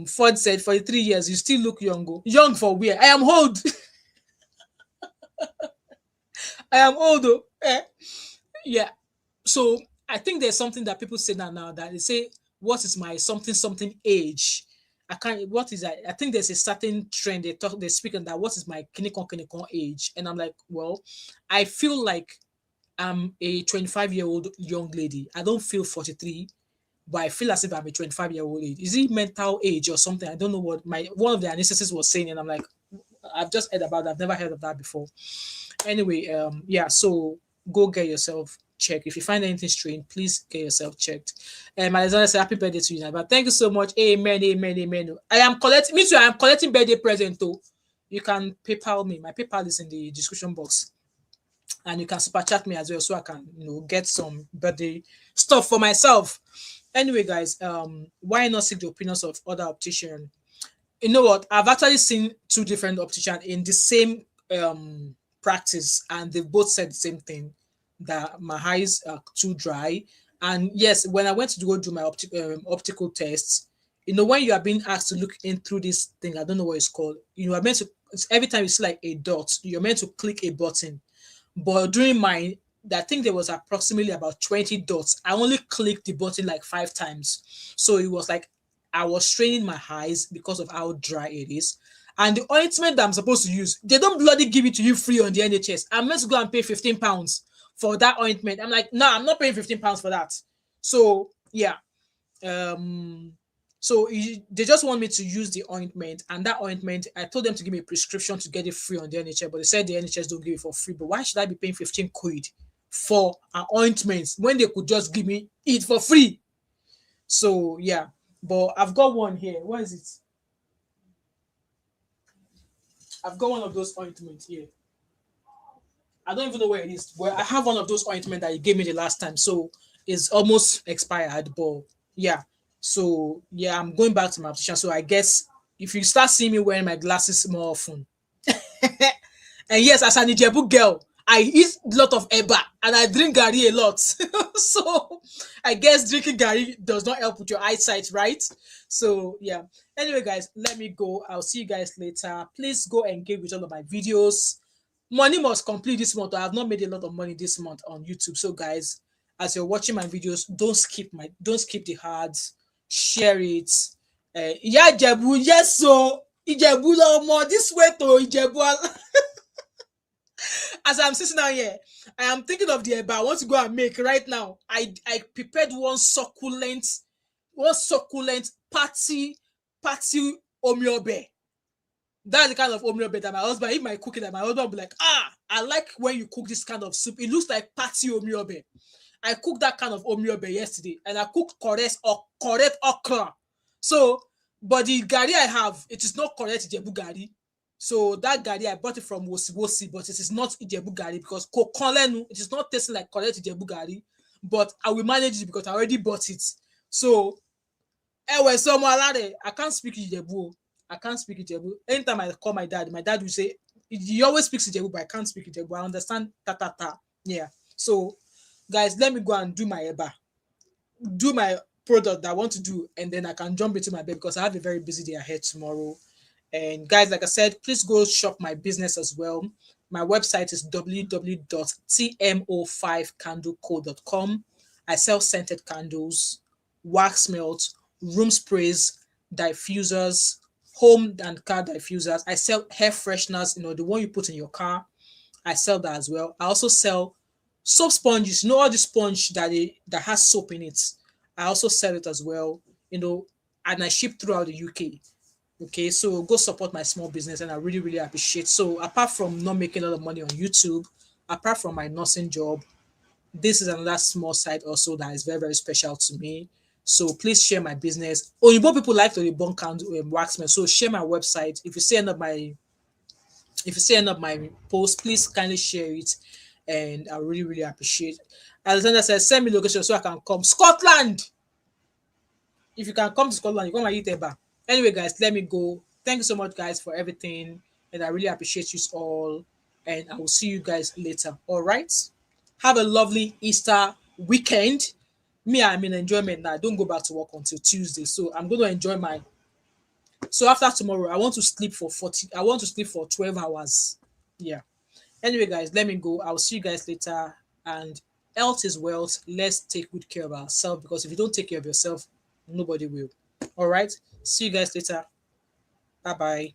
Ford said, 43 years, you still look young. Young for where? I am old. I am old though. Yeah. So I think there's something that people say now that they say, what is my something age? What is that? I think there's a certain trend they speak on that. What is my clinical age? And I'm like, well, I feel like I'm a 25-year-old young lady. I don't feel 43, but I feel as if I'm a 25-year-old age. Is it mental age or something? I don't know what one of the anesthetists was saying, and I'm like, I've just heard about that. I've never heard of that before. Anyway, yeah, so go get yourself checked. If you find anything strange, please get yourself checked. Alexander said, happy birthday to you. But thank you so much. Amen, amen, amen. I am collecting birthday present too. You can PayPal me. My PayPal is in the description box. And you can super chat me as well, so I can get some birthday stuff for myself. Anyway, guys, why not seek the opinions of other opticians? You know what? I've actually seen two different opticians in the same practice, and they both said the same thing, that my eyes are too dry. And yes, when I went to go do my optical tests, when you are being asked to look in through this thing, I don't know what it's called. You are meant to, every time you see like a dot, you're meant to click a button. But during mine, I think there was approximately about 20 dots. I only clicked the button like 5 times. So it was like I was straining my eyes because of how dry it is. And the ointment that I'm supposed to use, they don't bloody give it to you free on the NHS. I'm meant to go and pay £15 for that ointment. I'm like, no, I'm not paying £15 for that. So yeah. So they just want me to use the ointment, and that ointment, I told them to give me a prescription to get it free on the NHS, but they said the NHS don't give it for free. But why should I be paying 15 quid for an ointment when they could just give me it for free? So yeah, but I've got one here. What is it? I've got one of those ointments here. I don't even know where it is, but I have one of those ointments that you gave me the last time. So it's almost expired, but yeah. So yeah, I'm going back to my optician. So I guess if you start seeing me wearing my glasses more often, And yes, as an Ijebu girl, I eat a lot of eba and I drink gari a lot. So I guess drinking gari does not help with your eyesight, right? So yeah. Anyway, guys, let me go. I'll see you guys later. Please go engage with all of my videos. Money must complete this month. I have not made a lot of money this month on YouTube. So guys, as you're watching my videos, don't skip the ads. Share it. Yeah, Ijebu, yes, so Ijebu more this way to Ijebu. As I'm sitting down here, I am thinking of the eba I want to go and make right now. I prepared one succulent party omiobe. That's the kind of omiobe that my husband, if I cook it, that my husband will be like, I like when you cook this kind of soup. It looks like party omiobe. I cooked that kind of omiobe yesterday, and I cooked correct okra. So, but the gari I have, it is not correct Ijebu gari. So that gari, I bought it from Wosi, but it is not Ijebu gari because it is not tasting like correct Ijebu gari. But I will manage it because I already bought it. So, I can't speak Ijebu. I can't speak Ijebu. Anytime I call my dad will say, he always speaks Ijebu, but I can't speak Ijebu. I understand ta. Yeah. So, guys, let me go and do my eba. Do my product that I want to do, and then I can jump into my bed because I have a very busy day ahead tomorrow. And guys, like I said, please go shop my business as well. My website is www.tmo5candleco.com. I sell scented candles, wax melt, room sprays, diffusers, home and car diffusers. I sell hair fresheners, the one you put in your car. I sell that as well. I also sell soap sponges, all the sponge that has soap in it. I also sell it as well, and I ship throughout the UK. Okay, so go support my small business, and I really, really appreciate. So apart from not making a lot of money on YouTube, apart from my nursing job, this is another small side also that is very, very special to me. So please share my business. Oyibo people like to debunk candle waxmen, so share my website. If you see end of my post, please kindly share it, and I really, really appreciate. Alexander says, send me location so I can come. Scotland. If you can come to Scotland, you come and eat eba. Anyway, guys, let me go. Thank you so much, guys, for everything, and I really appreciate you all. And I will see you guys later. All right. Have a lovely Easter weekend. Me, I'm in enjoyment now. I don't go back to work until Tuesday, so I'm going to enjoy my. So after tomorrow, I want to sleep for 12 hours. Yeah. Anyway, guys, let me go. I'll see you guys later. And health is wealth. Let's take good care of ourselves, because if you don't take care of yourself, nobody will. All right. See you guys later. Bye-bye.